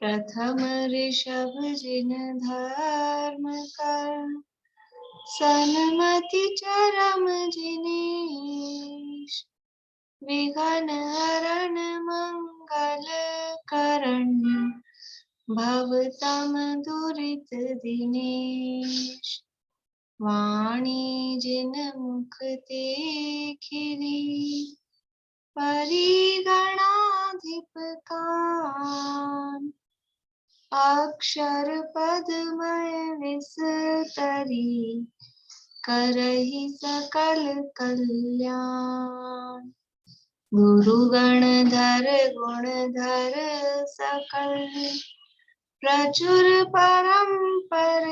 प्रथम ऋषभ जिन धर्म कर, सन्मति चरम जिनेश। विघ्न हरण मंगल करण, भवतम दुरित दिनेश। वाणी जिन मुख ते खिरी, परिगणाधिप कान। अक्षर पदमय विस्तरी, करहि सकल कल्याण। गुरु गणधर गुणधर सकल, प्रचुर परंपर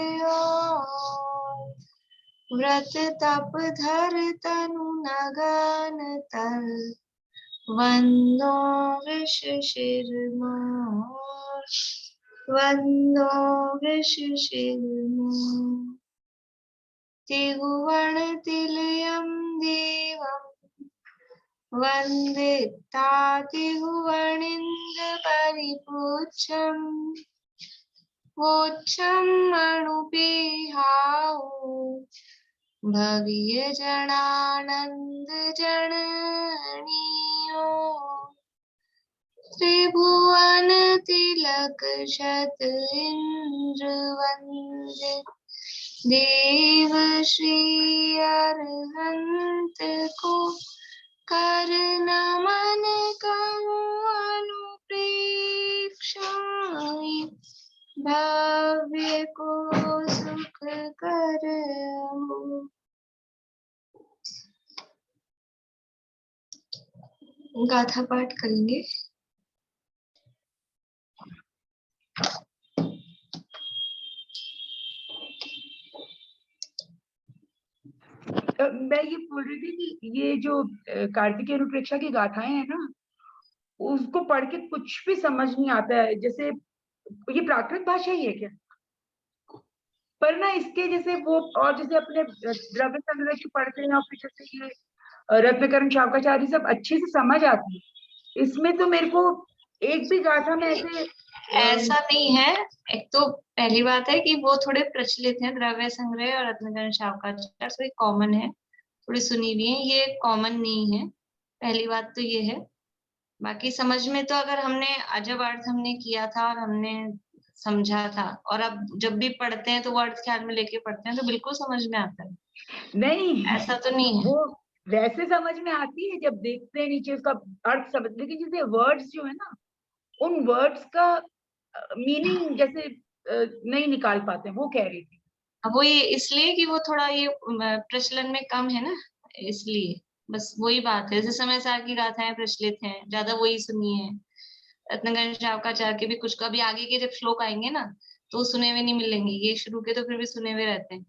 व्रत तप धर तनु नगन तर। वंदो विष शिरमोर, वंदो विष शिरमोर। त्रिभुवन तिलयं देवं, वन्दितातिभुवनिन्द्र परिपूज्यम्। वोच्छं मणुपिहाओ, भव्य जनानंद जननीयो। त्रिभुवन तिलक शत इंद्र वंदित, देव श्री अरहंत को कर नमन कहूँ अनुप्रेक्षाएं। भव्य को सुख कर। गाथा पाठ करेंगे। मैं ये बोल रही थी कि ये जो कार्तिकेय अनुप्रेक्षा की गाथाएं हैं ना, उसको पढ़ के कुछ भी समझ नहीं आता है। जैसे ये प्राकृत भाषा ही है क्या? पर ना इसके जैसे वो, और जैसे अपने द्रव्य संग्रह की पढ़ते हैं और फिर जैसे ये रत्नकरण शावकाचार्य सब अच्छे से समझ आती है। इसमें तो मेरे को एक भी गाथा में ऐसा नहीं है। एक तो पहली बात है कि वो थोड़े प्रचलित हैं, द्रव्य संग्रह और रत्नकरण शावकाचार्य, तो कॉमन है, थोड़ी सुनी हुई है, ये कॉमन नहीं है। पहली बात तो ये है। बाकी समझ में तो अगर हमने जब अर्थ हमने किया था और हमने समझा था, और अब जब भी पढ़ते हैं तो वो अर्थ ख्याल में लेके पढ़ते हैं, तो बिल्कुल समझ में आता है। नहीं, ऐसा तो नहीं है। वो वैसे समझ में आती है जब देखते हैं नीचे उसका अर्थ समझ, लेकिन जैसे वर्ड्स जो है ना, उन वर्ड्स का मीनिंग जैसे नहीं निकाल पाते, वो कह रही थी। वो ये इसलिए कि वो थोड़ा ये प्रचलन में कम है ना, इसलिए बस वही बात है। जैसे समय सार की गाथाएं प्रचलित हैं, ज्यादा वही सुनी है। रत्नकरण शावकाचार्य के भी कुछ, कभी आगे के जब श्लोक आएंगे ना तो सुने हुए नहीं मिलेंगे, ये शुरू के तो फिर भी सुने हुए रहते हैं,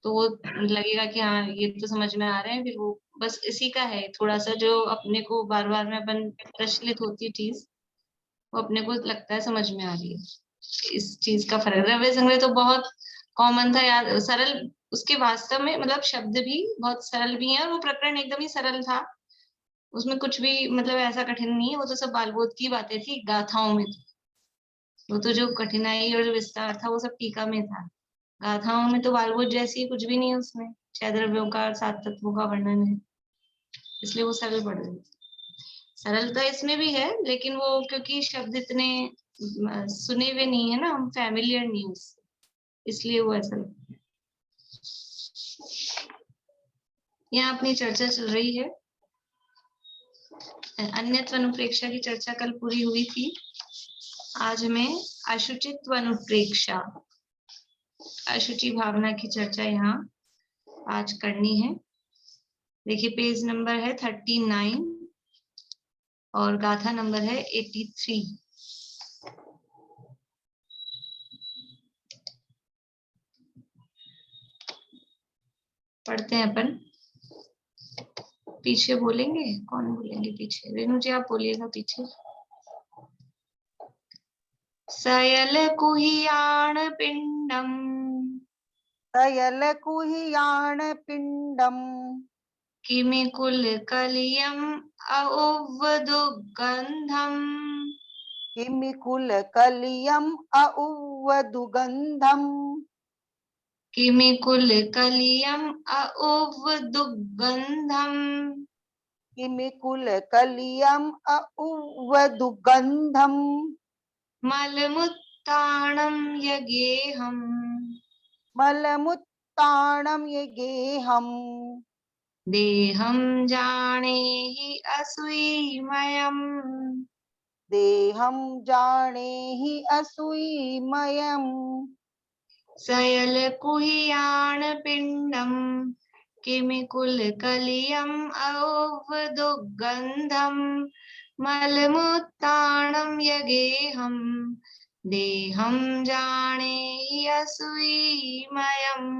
तो वो लगेगा कि हाँ ये तो समझ में आ रहे हैं। फिर वो बस इसी का है, थोड़ा सा जो अपने को बार बार में अपन प्रचलित होती है चीज, वो अपने को लगता है समझ में आ रही है, इस चीज का फर्क। द्रव्य संग्रह तो बहुत कॉमन था यार, सरल, उसके वास्तव में मतलब शब्द भी बहुत सरल भी हैं, और वो प्रकरण एकदम ही सरल था, उसमें कुछ भी मतलब ऐसा कठिन नहीं है। वो तो सब बालबोध की बातें थी गाथाओं में, वो तो जो कठिनाई और जो विस्तार था वो सब टीका में था। गाथाओं में तो बालबोध जैसी कुछ भी नहीं है, उसमें 6 द्रव्यों का 7 तत्वों का वर्णन है, इसलिए वो सरल पड़ रही। सरलता इसमें भी है, लेकिन वो क्योंकि शब्द इतने सुने हुए नहीं है ना, हम फैमिलियर नहीं उससे, इसलिए वो ऐसा लगता है। यहाँ अपनी चर्चा चल रही है, अन्यत्व अनुप्रेक्षा की चर्चा कल पूरी हुई थी। आज हमें अशुचित्व अनुप्रेक्षा, अशुचि भावना की चर्चा यहाँ आज करनी है। देखिए पेज नंबर है 39 और गाथा नंबर है 83। पढ़ते हैं अपन। पीछे बोलेंगे, कौन बोलेंगे पीछे? रेणु जी आप बोलिएगा पीछे। सयल कुहियाण पिंडम, सयल कुहियाण पिंडम, किमिकुल कलियम औवदुगंधम। किमिकुलकलियम् औवदुगन्धम्। किमिकुल कलियम औवदुगंधम। किमिकुलकलियम् औवदुगन्धम्। मलमुत्ताणं यगेहम्। मलमुत्ताणं यगेहम्। देहं जानेहि असूयमयम्। देहं जानेहि असूयमयम्। सयलकुह्याण पिण्डम् किमिकुल कलियम् औवदुगन्धम्। मलमुत्ताणं यगेहम्। देहं जानेहि असूयमयम्।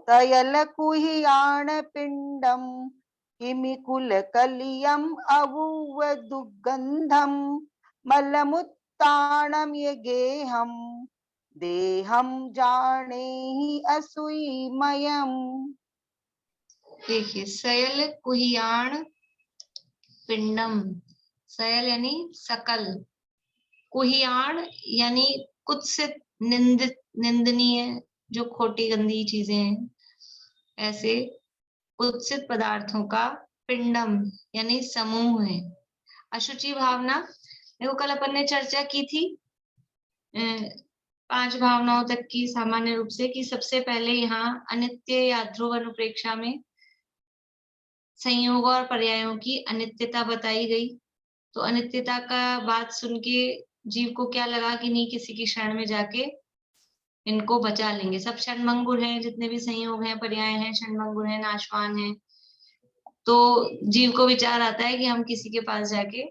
तयलकुह्याणपिण्डम् किमिकुलकलियम् औवदुगन्धम्। मलमुत्ताणं यगेहम्। देहं जानेहि असूयमयम्। देखिए, सयल कुह्याण पिंडम। सयल यानी सकल, कुह्याण यानी कुत्सित, निंदित, निंदनीय, जो खोटी गंदी चीजें हैं, ऐसे कुत्सित पदार्थों का पिंडम यानी समूह है। अशुचि भावना, देखो कल अपन ने चर्चा की थी 5 भावनाओं तक की सामान्य रूप से, कि सबसे पहले यहाँ अनित्य या ध्रुव अनुप्रेक्षा में संयोग और पर्यायों की अनित्यता बताई गई। तो अनित्यता का बात सुन के जीव को क्या लगा कि नहीं, किसी की शरण में जाके इनको बचा लेंगे। सब षण्मंगुर हैं, जितने भी संयोग हैं, पर्याय हैं, षण्मंगुर हैं, नाशवान हैं। तो जीव को विचार आता है कि हम किसी के पास जाके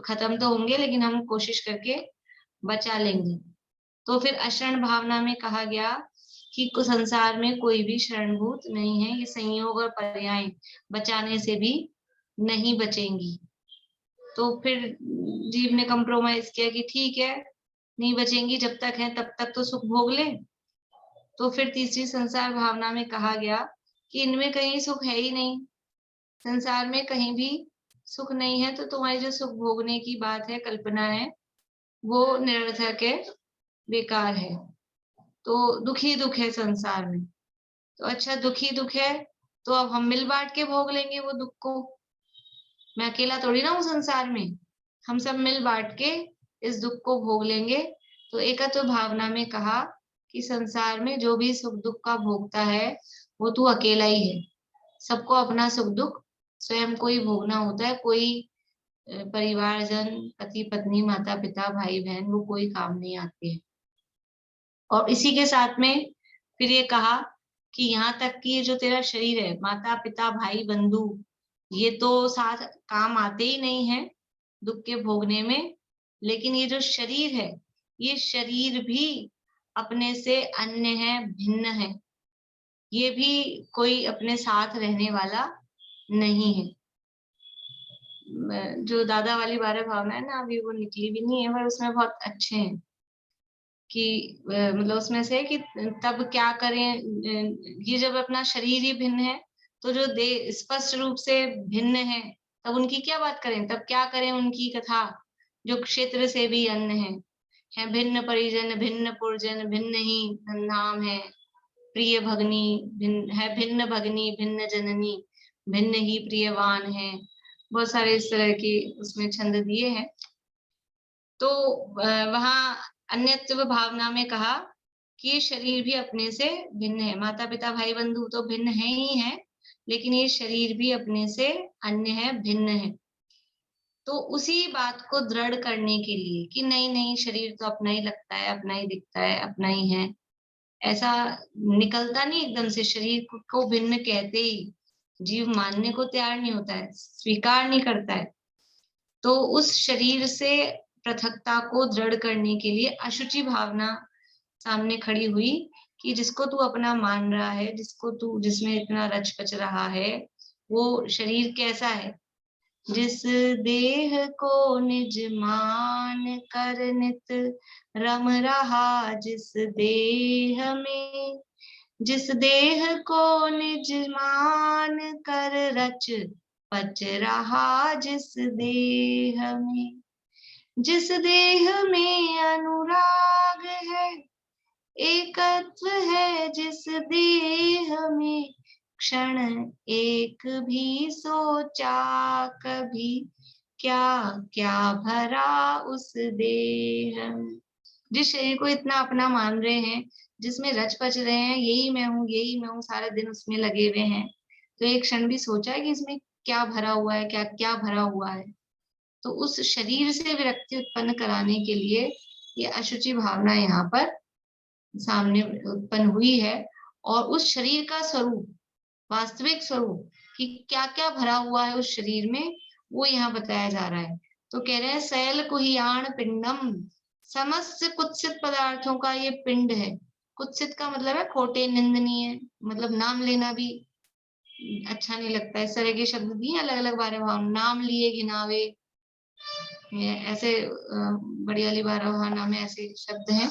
खत्म तो होंगे, लेकिन हम कोशिश करके बचा लेंगे। तो फिर अशरण भावना में कहा गया कि संसार में कोई भी शरणभूत नहीं है, ये संयोग और पर्याय बचाने से भी नहीं बचेंगी। तो फिर जीव ने कंप्रोमाइज किया कि ठीक है, नहीं बचेंगी, जब तक है तब तक तो सुख भोग ले। तो फिर तीसरी संसार भावना में कहा गया कि इनमें कहीं सुख है ही नहीं, संसार में कहीं भी सुख नहीं है, तो तुम्हारी जो सुख भोगने की बात है, कल्पना है, वो निरर्थक है, बेकार है। तो दुखी दुख है संसार में। तो अच्छा, दुखी दुख है तो अब हम मिल बांट के भोग लेंगे वो दुख को। मैं अकेला थोड़ी ना हूँ संसार में, हम सब मिल बांट के इस दुख को भोग लेंगे। तो एकत्व भावना में कहा कि संसार में जो भी सुख दुख का भोगता है वो तू अकेला ही है। सबको अपना सुख दुख स्वयं को ही भोगना होता है। कोई परिवारजन, पति पत्नी, माता पिता, भाई बहन, वो कोई काम नहीं आते हैं। और इसी के साथ में फिर ये कहा कि यहाँ तक कि ये जो तेरा शरीर है, माता पिता भाई बंधु, ये तो साथ काम आते ही नहीं है दुख के भोगने में, लेकिन ये जो शरीर है, ये शरीर भी अपने से अन्य है, भिन्न है। ये भी कोई अपने साथ रहने वाला नहीं है। जो दादा वाली 12 भावना है ना, अभी वो निकली भी नहीं है, पर उसमें बहुत अच्छे हैं कि मतलब उसमें से कि तब क्या करें, ये जब अपना शरीर ही भिन्न है, तो जो देह स्पष्ट रूप से भिन्न है, तब उनकी क्या बात करें, तब क्या करें उनकी कथा, जो क्षेत्र से भी अन्य है भिन्न परिजन, भिन्न पुरजन, भिन्न ही धनधाम है, प्रिय भगनी भिन्न है, भिन्न भगनी, भिन्न जननी, भिन्न ही प्रियवान है। बहुत सारे इस तरह की उसमें छंद दिए हैं। तो वहां अन्यत्व भावना में कहा कि ये शरीर भी अपने से भिन्न है। माता पिता भाई बंधु तो भिन्न है ही है, लेकिन ये शरीर भी अपने से अन्य है, भिन्न है। तो उसी बात को दृढ़ करने के लिए कि नहीं नहीं, शरीर तो अपना ही लगता है, अपना ही दिखता है, अपना ही है, ऐसा निकलता नहीं एकदम से। शरीर को भिन्न कहते ही जीव मानने को तैयार नहीं होता है, स्वीकार नहीं करता है। तो उस शरीर से पृथकता को दृढ़ करने के लिए अशुचि भावना सामने खड़ी हुई कि जिसको तू अपना मान रहा है, जिसको तू, जिसमें इतना रच पच रहा है, वो शरीर कैसा है। जिस देह को निज मान कर नित रम रहा, जिस देह में जिस देह को निज मान कर रच पच रहा जिस देह में, जिस देह में अनुराग है, एकत्व है जिस देह में, क्षण एक भी सोचा कभी, क्या क्या भरा उस देह में। जिस शरीर को इतना अपना मान रहे हैं, जिसमें रच पच रहे हैं, यही मैं हूँ, यही मैं हूँ, सारा दिन उसमें लगे हुए हैं, तो एक क्षण भी सोचा है कि इसमें क्या भरा हुआ है, क्या क्या भरा हुआ है। तो उस शरीर से विरक्ति उत्पन्न कराने के लिए ये अशुचि भावना यहाँ पर सामने उत्पन्न हुई है। और उस शरीर का स्वरूप, वास्तविक स्वरूप कि क्या क्या भरा हुआ है उस शरीर में, वो यहाँ बताया जा रहा है। तो कह रहे हैं सैल कुहियाण पिंडम, समस्त कुत्सित पदार्थों का ये पिंड है। कुत्सित का मतलब है खोटे, निंदनीय, मतलब नाम लेना भी अच्छा नहीं लगता। इस तरह के शब्द दिए अलग अलग बारे भाव, नाम लिए घिनावे, ऐसे बड़ी वाली बारह भावना में ऐसे शब्द हैं।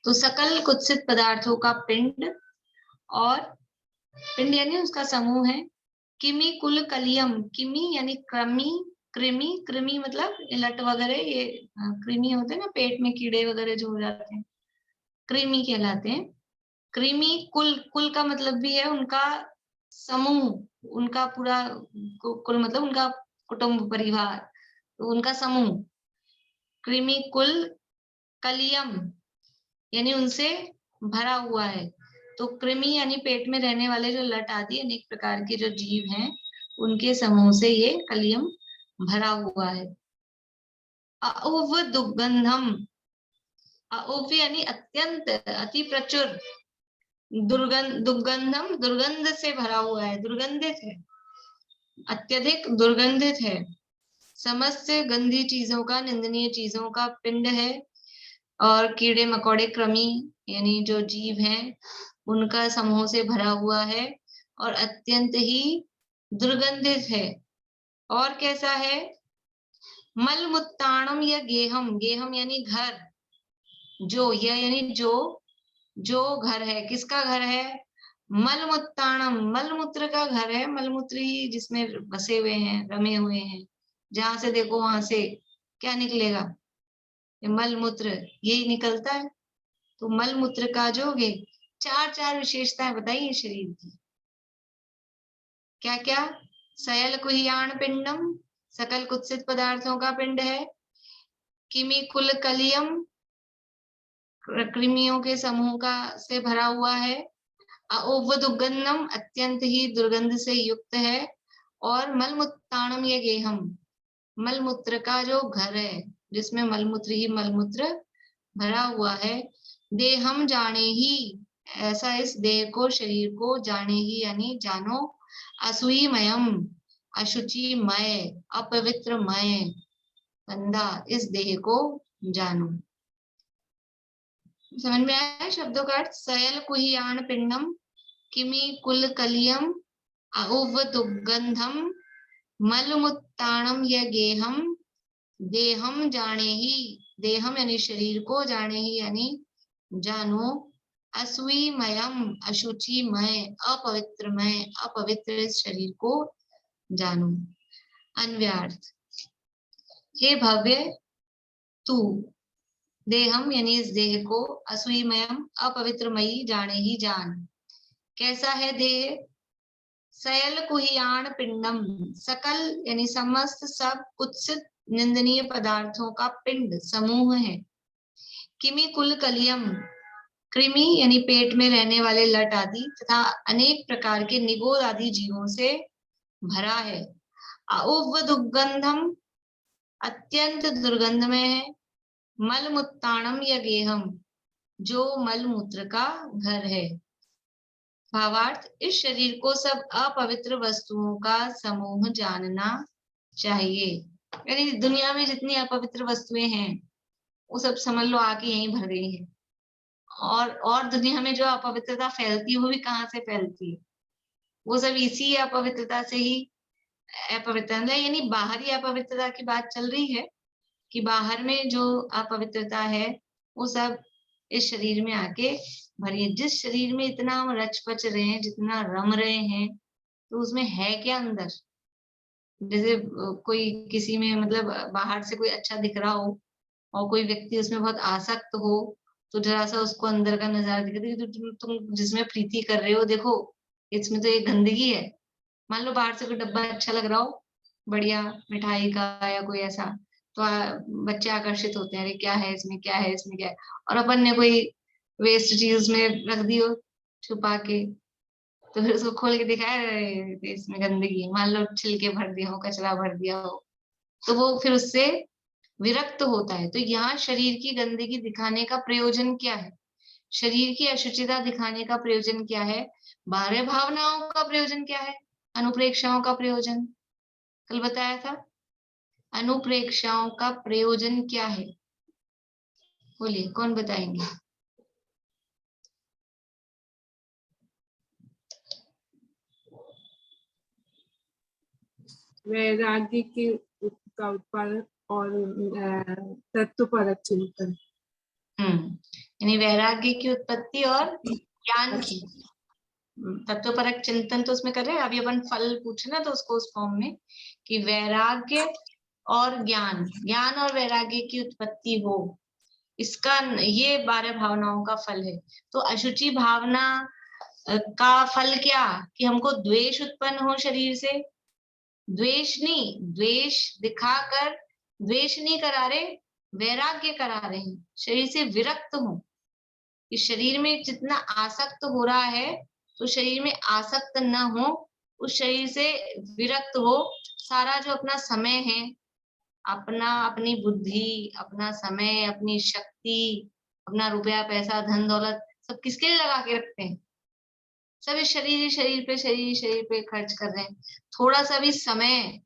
तो सकल कुत्सित पदार्थों का पिंड, और पिंड यानी उसका समूह है। किमी कुल कलियम, किमी यानी कृमि, कृमि, कृमि मतलब लट वगैरह, ये कृमि होते हैं ना, पेट में कीड़े वगैरह जो हो जाते हैं, कृमि कहलाते हैं। कृमि कुल, कुल का मतलब भी है उनका समूह, उनका पूरा कुल मतलब उनका कुटुंब परिवार, तो उनका समूह। कृमि कुल कलियम यानी उनसे भरा हुआ है। तो कृमि यानी पेट में रहने वाले जो लट आदि अनेक प्रकार के जो जीव हैं, उनके समूह से ये कलियम भरा हुआ है। अउव दुर्गंधम, अउव यानी अत्यंत, अति प्रचुर, दुर्गंधम दुर्गंध से भरा हुआ है, दुर्गंधित है, अत्यधिक दुर्गंधित है। समस्त गंदी चीजों का, निंदनीय चीजों का पिंड है। और कीड़े मकोड़े, कृमि यानी जो जीव हैं, उनका समूह से भरा हुआ है और अत्यंत ही दुर्गंधित है। और कैसा है? मल मुत्ताणम या गेहम, गेहम यानी घर, जो, यह यानी जो, जो घर है, किसका घर है? मल मुत्ताणम, मल मूत्र का घर है, मल मूत्र ही जिसमें बसे हुए हैं, रमे हुए हैं, जहां से देखो वहां से क्या निकलेगा? मल मूत्र यही निकलता है। तो मल मूत्र का जो है, चार चार विशेषताएं बताइए शरीर की। क्या क्या? सयल कुहियाण पिंडम, सकल कुत्सित पदार्थों का पिंड है। किमी कुल कलियम, कृमियों के समूह का से भरा हुआ है। अओव दुर्गंधम, अत्यंत ही दुर्गंध से युक्त है। और मलमुत्ताणम या गेहम, मलमूत्र का जो घर है, जिसमें मलमूत्र ही मलमूत्र भरा हुआ है। देहम जाने ही, ऐसा इस देह को, शरीर को, जाने ही यानी जानो, असुईमयम, अशुचिमय, अपवित्रमय, गंदा इस देह को जानो। समझ में आया शब्दों का अर्थ? सयल कुहियाण पिंडम, किमी कुल कलियम, अउव दुर्गंधम, मलमुत्ताणम या गेहम, देहम जाने ही, देहम यानी शरीर को, जाने ही यानी जानो, असुईमयम, अशुचिमय, अपवित्रमय, अपवित्र इस शरीर को जानो। अन्व्यार्थ, हे भव्य तू, देहम यानी इस देह को, असुईमयम अपवित्रमयी जाने ही जान। कैसा है देह? सयल कुहियाण पिंडम, सकल यानी समस्त, सब, कुत्सित निंदनीय पदार्थों का पिंड, समूह है। किमी कुल कलियम, कृमि यानी पेट में रहने वाले लट आदि तथा अनेक प्रकार के निगोद आदि जीवों से भरा है। अउव दुर्गंधम, अत्यंत दुर्गंधमय है। मल मुत्ताणम या गेहम, जो मल मूत्र का घर है। भावार्थ, इस शरीर को सब अपवित्र वस्तुओं का समूह जानना चाहिए। यानी दुनिया में जितनी अपवित्र वस्तुएं हैं, वो सब समझ लो आके यहीं भर गई है। और दुनिया में जो अपवित्रता फैलती है, वो भी कहाँ से फैलती है? वो सब इसी अपवित्रता से ही अपवित्रता, यानी बाहरी अपवित्रता की बात चल रही है कि बाहर में जो अपवित्रता है, वो सब इस शरीर में आके भरिए। जिस शरीर में इतना हम रच पच रहे हैं, जितना रम रहे हैं, तो उसमें है क्या अंदर? जैसे कोई किसी में मतलब बाहर से कोई अच्छा दिख रहा हो और कोई व्यक्ति उसमें बहुत आसक्त हो, तो जरा सा उसको अंदर का नजारा दिखे तो तुम जिसमें प्रीति कर रहे हो, देखो इसमें तो एक गंदगी है। मान लो बाहर से कोई डब्बा अच्छा लग रहा हो, बढ़िया मिठाई का या कोई ऐसा, तो बच्चे आकर्षित होते हैं, अरे क्या है इसमें, क्या है इसमें, क्या है। और अपन ने कोई वेस्ट चीज उसमें रख दी हो छुपा के, तो फिर उसको खोल के दिखाया, अरे इसमें गंदगी है, मान लो छिलके भर दिया हो, कचरा भर दिया हो, तो वो फिर उससे विरक्त होता है। तो यहाँ शरीर की गंदगी दिखाने का प्रयोजन क्या है? शरीर की अशुचिता दिखाने का प्रयोजन क्या है? बाह्य भावनाओं का प्रयोजन क्या है? अनुप्रेक्षाओं का प्रयोजन कल बताया था। अनुप्रेक्षाओं का प्रयोजन क्या है? बोलिए, कौन बताएंगे? वैराग्य का उत्पादन और तत्वपरक चिंतन। यानी वैराग्य की उत्पत्ति और ज्ञान की। तत्वपरक चिंतन तो उसमें कर रहे हैं। अभी अपन फल पूछे ना, तो उसको उस फॉर्म में कि वैराग्य और ज्ञान, ज्ञान और वैराग्य की उत्पत्ति हो, इसका ये 12 भावनाओं का फल है। तो अशुचि भावना का फल क्या? कि हमको द्वेष उत्पन्न हो शरीर से। द्वेष नहीं, द्वेष दिखाकर द्वेष नहीं करा रहे, वैराग्य करा रहे हैं, शरीर से विरक्त हो। इस शरीर में जितना आसक्त हो रहा है, तो शरीर में आसक्त न हो, उस शरीर से विरक्त हो। सारा जो अपना समय है, अपनी बुद्धि, अपना समय, अपनी शक्ति, अपना रुपया पैसा धन दौलत सब किसके लिए लगा के रखते हैं? सब इस शरीर पे खर्च कर रहे हैं। थोड़ा सा भी समय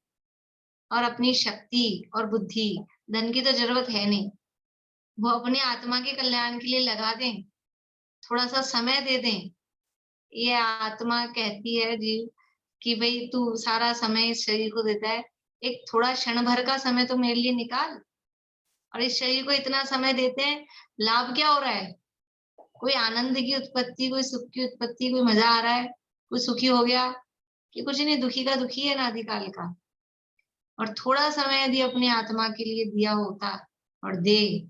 और अपनी शक्ति और बुद्धि, धन की तो जरूरत है नहीं, वो अपने आत्मा के कल्याण के लिए लगा दें, थोड़ा सा समय दे दें। ये आत्मा कहती है जीव कि भाई तू सारा समय इस शरीर को देता है, एक थोड़ा क्षण भर का समय तो मेरे लिए निकाल। और इस शरीर को इतना समय देते हैं, लाभ क्या हो रहा है? कोई आनंद की उत्पत्ति, कोई सुख की उत्पत्ति, कोई मजा आ रहा है, कोई सुखी हो गया कि कुछ नहीं? दुखी का दुखी है नादिकाल का। और थोड़ा समय यदि अपनी आत्मा के लिए दिया होता और दे,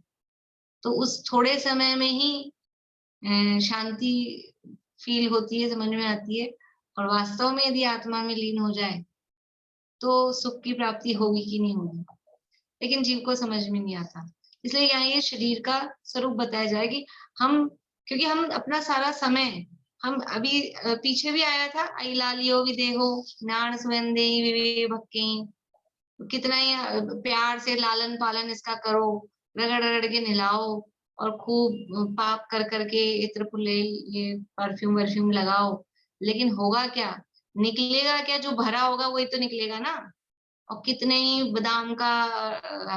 तो उस थोड़े समय में ही शांति फील होती है, समझ में आती है। और वास्तव में यदि आत्मा में लीन हो जाए तो सुख की प्राप्ति होगी कि नहीं होगी, लेकिन जीव को समझ में नहीं आता। इसलिए यहाँ ये शरीर का स्वरूप बताया जाए कि हम, क्योंकि हम अपना सारा समय, हम अभी पीछे भी आया था, अइलालियो विदेहो ज्ञान सुवंदे विवे भक्के, कितना ही प्यार से लालन पालन इसका करो, रगड़ रगड़ के नहलाओ और खूब पाप कर करके इत्र पुलेल ये परफ्यूम वर्फ्यूम लगाओ, लेकिन होगा क्या? निकलेगा क्या? जो भरा होगा वही तो निकलेगा ना। और कितने ही बादाम का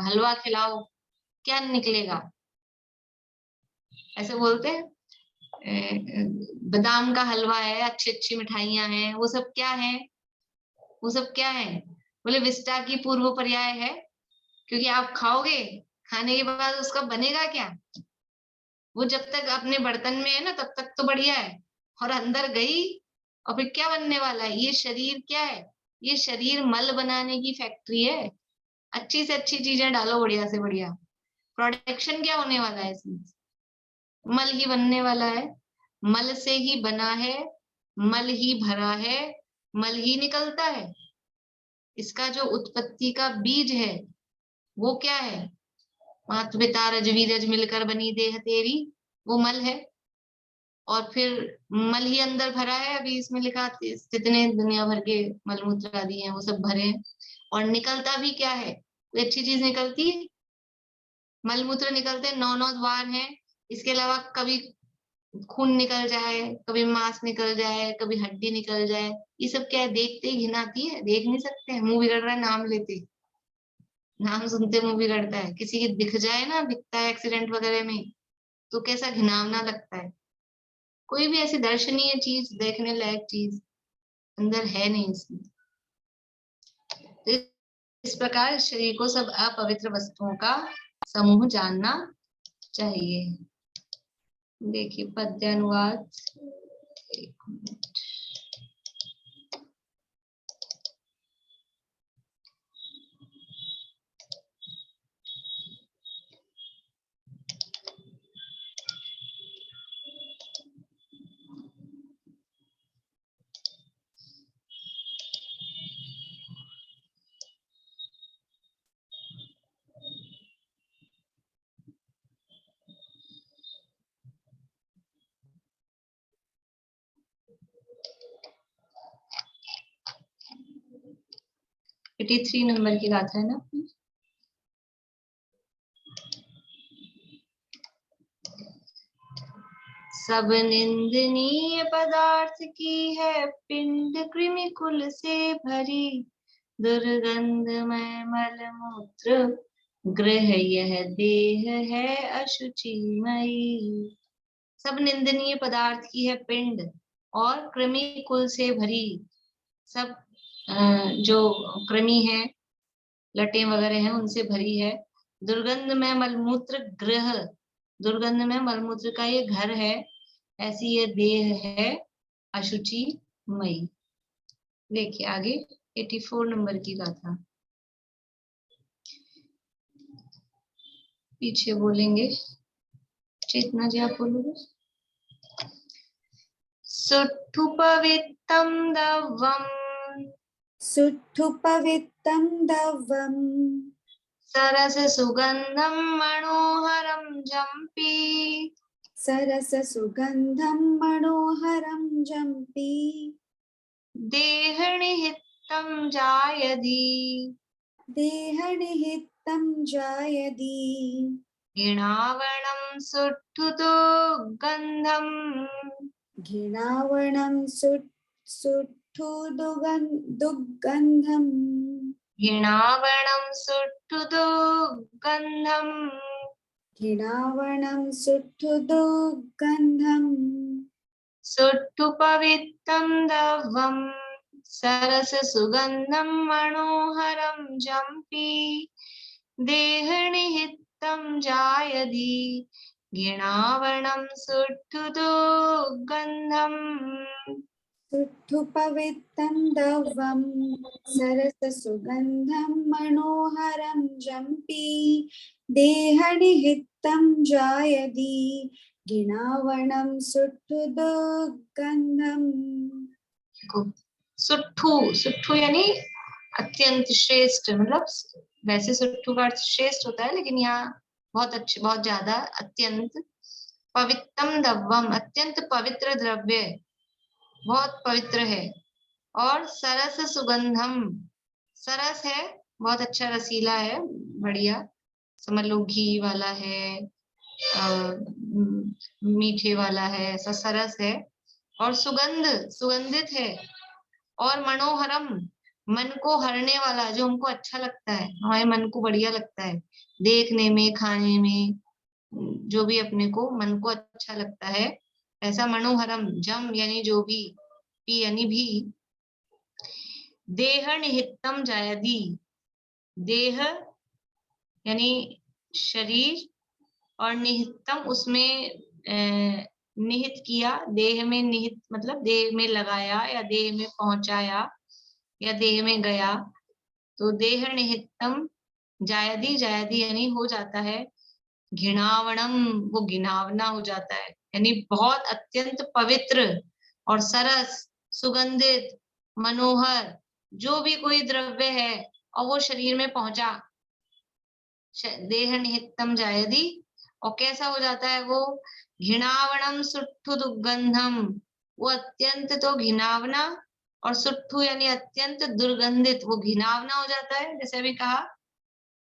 हलवा खिलाओ, क्या निकलेगा? ऐसे बोलते हैं बादाम का हलवा है, अच्छी अच्छी मिठाइयां हैं, वो सब क्या है? वो सब क्या है? बोले विष्टा की पूर्व पर्याय है, क्योंकि आप खाओगे, खाने के बाद उसका बनेगा क्या? वो जब तक अपने बर्तन में है ना, तब तक तो बढ़िया है, और अंदर गई और फिर क्या बनने वाला है? ये शरीर क्या है? ये शरीर मल बनाने की फैक्ट्री है। अच्छी से अच्छी चीजें डालो, बढ़िया से बढ़िया, प्रोडक्शन क्या होने वाला है इसमें? मल ही बनने वाला है। मल से ही बना है, मल ही भरा है, मल ही निकलता है। इसका जो उत्पत्ति का बीज है वो क्या है? मात पिता रज मिलकर बनी देह तेरी, वो मल है। और फिर मल ही अंदर भरा है, अभी इसमें लिखा जितने दुनिया भर के मलमूत्र आदि हैं वो सब भरे हैं। और निकलता भी क्या है? कोई अच्छी चीज निकलती है? मलमूत्र निकलते 9 द्वार हैं, इसके अलावा कभी खून निकल जाए, कभी मांस निकल जाए, कभी हड्डी निकल जाए, ये सब क्या है? देखते ही घिन आती है, देख नहीं सकते, मुंह बिगड़ रहा है नाम लेते, नाम सुनते मुंह बिगड़ता है। किसी की दिख जाए ना, दिखता है एक्सीडेंट वगैरह में, तो कैसा घिनौना लगता है। कोई भी ऐसी दर्शनीय चीज, देखने लायक चीज अंदर है नहीं इसमें। तो इस प्रकार शरीर को सब अपवित्र वस्तुओं का समूह जानना चाहिए। देखिए पद्यानुवाद, एक मिनट। एटी 3 नंबर की गाथा है ना। सब निंदनीय पदार्थ की है पिंड, कृमि कुल से भरी, दुर्गंधमय मल मूत्र गृह यह देह है अशुचिमयी। सब निंदनीय पदार्थ की है पिंड और कृमि कुल से भरी। सब जो कृमि है, लटें वगैरह हैं, उनसे भरी है। दुर्गंध में मलमूत्र गृह, दुर्गंध में मलमूत्र का ये घर है, ऐसी ये देह है अशुचि मई। देखिए आगे 84 नंबर की गाथा, पीछे बोलेंगे। चेतना जी आप बोलोगे। सुट्ठुपवित्तं दवम्, सुट्ठुपवित्तं दवम्, सरस सुगंधं मनोहरं जम्पी, सरससुगन्धं मनोहरं जम्पी, देहनिहितं जायदी, देहनिहितं जायदी, घृणावणं सुट्ठुतो गन्धं, घृणावणं दुर्गन्धं, घृणावणं सुट्ठुतो गन्धं, घृणावणं दुर्गन्धं, सुट्ठुपवित्तं दवं, सरस सुगंधं मनोहरं जम्पी, देहनिहितं जायदी, घृणावणं सुट्ठुतो गन्धं। सुट्ठुपवित्तं दवं, सरससुगन्धं मनोहरं जम्पी, देहनिहितं जायदी, घृणावणं सुट्ठुदुर्गन्धम्। सुट्ठू, सुट्ठू यानी अत्यंत श्रेष्ठ, मतलब वैसे सुट्ठू का अर्थ श्रेष्ठ होता है, लेकिन यहाँ बहुत अच्छे, बहुत ज्यादा, अत्यंत। पवित्रम दव्वम, अत्यंत पवित्र द्रव्य, बहुत पवित्र है। और सरस सुगंधम, सरस है, बहुत अच्छा रसीला है, बढ़िया, समझ लो घी वाला है, मीठे वाला है, ऐसा सरस है। और सुगंध, सुगंधित है। और मनोहरम, मन को हरने वाला, जो हमको अच्छा लगता है, हमारे मन को बढ़िया लगता है देखने में, खाने में, जो भी अपने को मन को अच्छा लगता है, ऐसा मनोहरम। जम यानी जो भी, पी यानी भी। देह निहितम जायदी, देह यानी शरीर, और निहितम उसमें निहित किया, देह में निहित मतलब देह में लगाया, या देह में पहुंचाया, या देह में गया। तो देह निहितम जायदी, जायदी यानी हो जाता है। घृणावणम, वो घिनावना हो जाता है, यानी बहुत अत्यंत पवित्र और सरस, सुगंधित, मनोहर, जो भी कोई द्रव्य है और वो शरीर में पहुंचा, देह निहितम जायदी, और कैसा हो जाता है वो, घृणावणम सुट्ठु दुर्गंधम, वो अत्यंत तो घिनावना, और सुट्ठु यानी अत्यंत दुर्गंधित, वो घिनावना हो जाता है। जैसे अभी कहा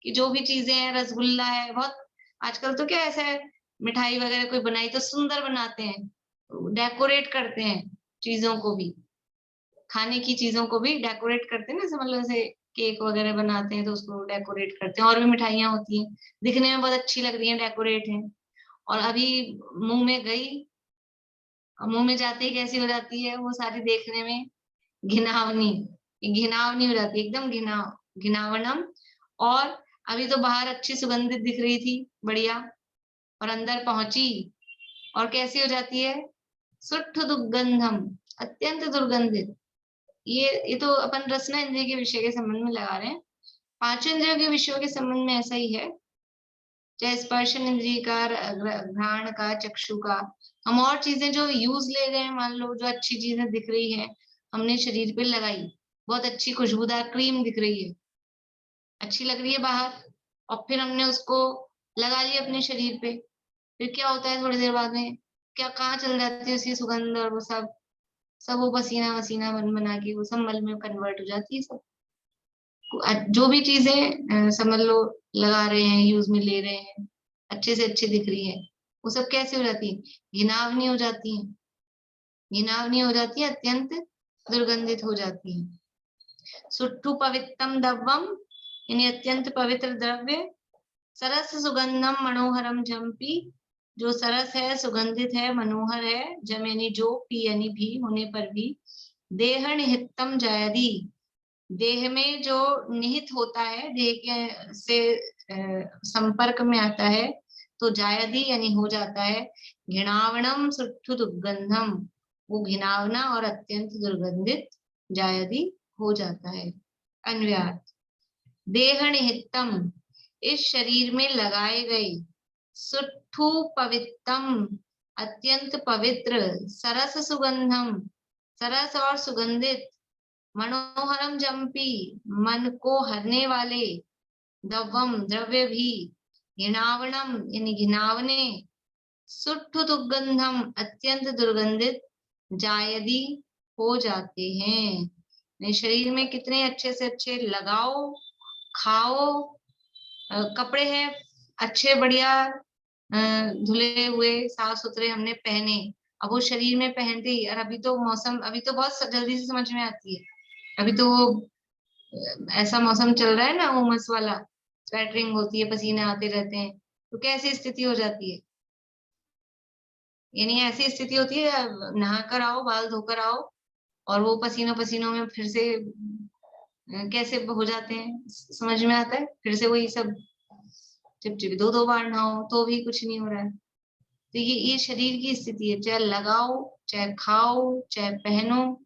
कि जो भी चीजें हैं, रसगुल्ला है, बहुत आजकल तो क्या ऐसा है, मिठाई वगैरह कोई बनाई तो सुंदर बनाते हैं, डेकोरेट करते हैं चीजों को भी, खाने की चीजों को भी डेकोरेट करते हैं ना, समझ लो जैसे केक वगैरह बनाते हैं तो उसको डेकोरेट करते हैं, और भी मिठाइयां होती हैं, दिखने में बहुत अच्छी लग रही हैं, डेकोरेट है, और अभी मुंह में गई, मुंह में जाते ही कैसी हो जाती है वो, सारी देखने में घिनावनी, घिनावनी हो जाती है, एकदम घिनावनम। और अभी तो बाहर अच्छी सुगंधित दिख रही थी, बढ़िया, और अंदर पहुंची और कैसी हो जाती है? सुट्ठ दुर्गंधम, अत्यंत दुर्गंधित। ये तो अपन रसना इंद्रिय के विषय के संबंध में लगा रहे हैं। पांचों इंद्रियों के विषयों के संबंध में ऐसा ही है, चाहे स्पर्शन इंद्रिय का, घ्राण का, चक्षु का। हम और चीजें जो यूज ले गए हैं, मान लो जो अच्छी चीजें दिख रही है, हमने शरीर पे लगाई, बहुत अच्छी खुशबूदार क्रीम दिख रही है, अच्छी लग रही है बाहर, और फिर हमने उसको लगा लिया अपने शरीर पे। फिर क्या होता है थोड़ी देर बाद में, क्या कहाँ चल जाती है उसकी सुगंध, और वो सब सब वो पसीना वसीना बन बना के वो सब मल में कन्वर्ट हो जाती है सब। जो भी चीजें समझ लो लगा रहे हैं, यूज में ले रहे हैं, अच्छे से अच्छी दिख रही है, वो सब कैसे हो जाती है? घिनावनी हो जाती है, घिनावनी हो जाती है, अत्यंत दुर्गंधित हो जाती है। सुट्टु पवित्रम द्रव्यम, यानी अत्यंत पवित्र द्रव्य। सरस सुगंधम मनोहरम जम्पी, जो सरस है, सुगंधित है, मनोहर है। जम यानी जो, पी यानी भी, होने पर भी। देह निहितम जयदी, देह में जो निहित होता है, देह के से संपर्क में आता है, तो जायदी यानी हो जाता है। घृणावणम सुट्ठु दुर्गंधम, वो घिनावना और अत्यंत दुर्गंधित जायदी हो जाता है। अन्वयार्थ, देह निहितम, इस शरीर में लगाए गए, सुट्ठु पवित्रम, अत्यंत पवित्र, सरस सुगंधम, सरस और सुगंधित, मनोहरम जम्पी, मन को हरने वाले, द्रव्यम द्रव्य भी, घिनावनम यानी घिनावने, सुट्ठु दुर्गंधम, अत्यंत दुर्गंधित, जायदी हो जाते हैं। शरीर में कितने अच्छे से अच्छे लगाओ, खाओ, कपड़े हैं अच्छे बढ़िया धुले हुए साफ सुथरे हमने पहने, अब वो शरीर में पहनते ही, और अभी तो मौसम, अभी तो बहुत जल्दी से समझ में आती है, अभी तो ऐसा मौसम चल रहा है ना, उमस वाला, स्वेटरिंग होती है, पसीने आते रहते हैं, तो कैसी स्थिति हो जाती है? यानी ऐसी स्थिति होती है, नहाकर आओ, बाल धोकर आओ, और वो पसीनों पसीनों में फिर से कैसे हो जाते हैं, समझ में आता है? फिर से वही सब चिपचिपी, दो दो बार नहाओ तो भी कुछ नहीं हो रहा है। तो ये शरीर की स्थिति है, चाहे लगाओ, चाहे खाओ, चाहे पहनो,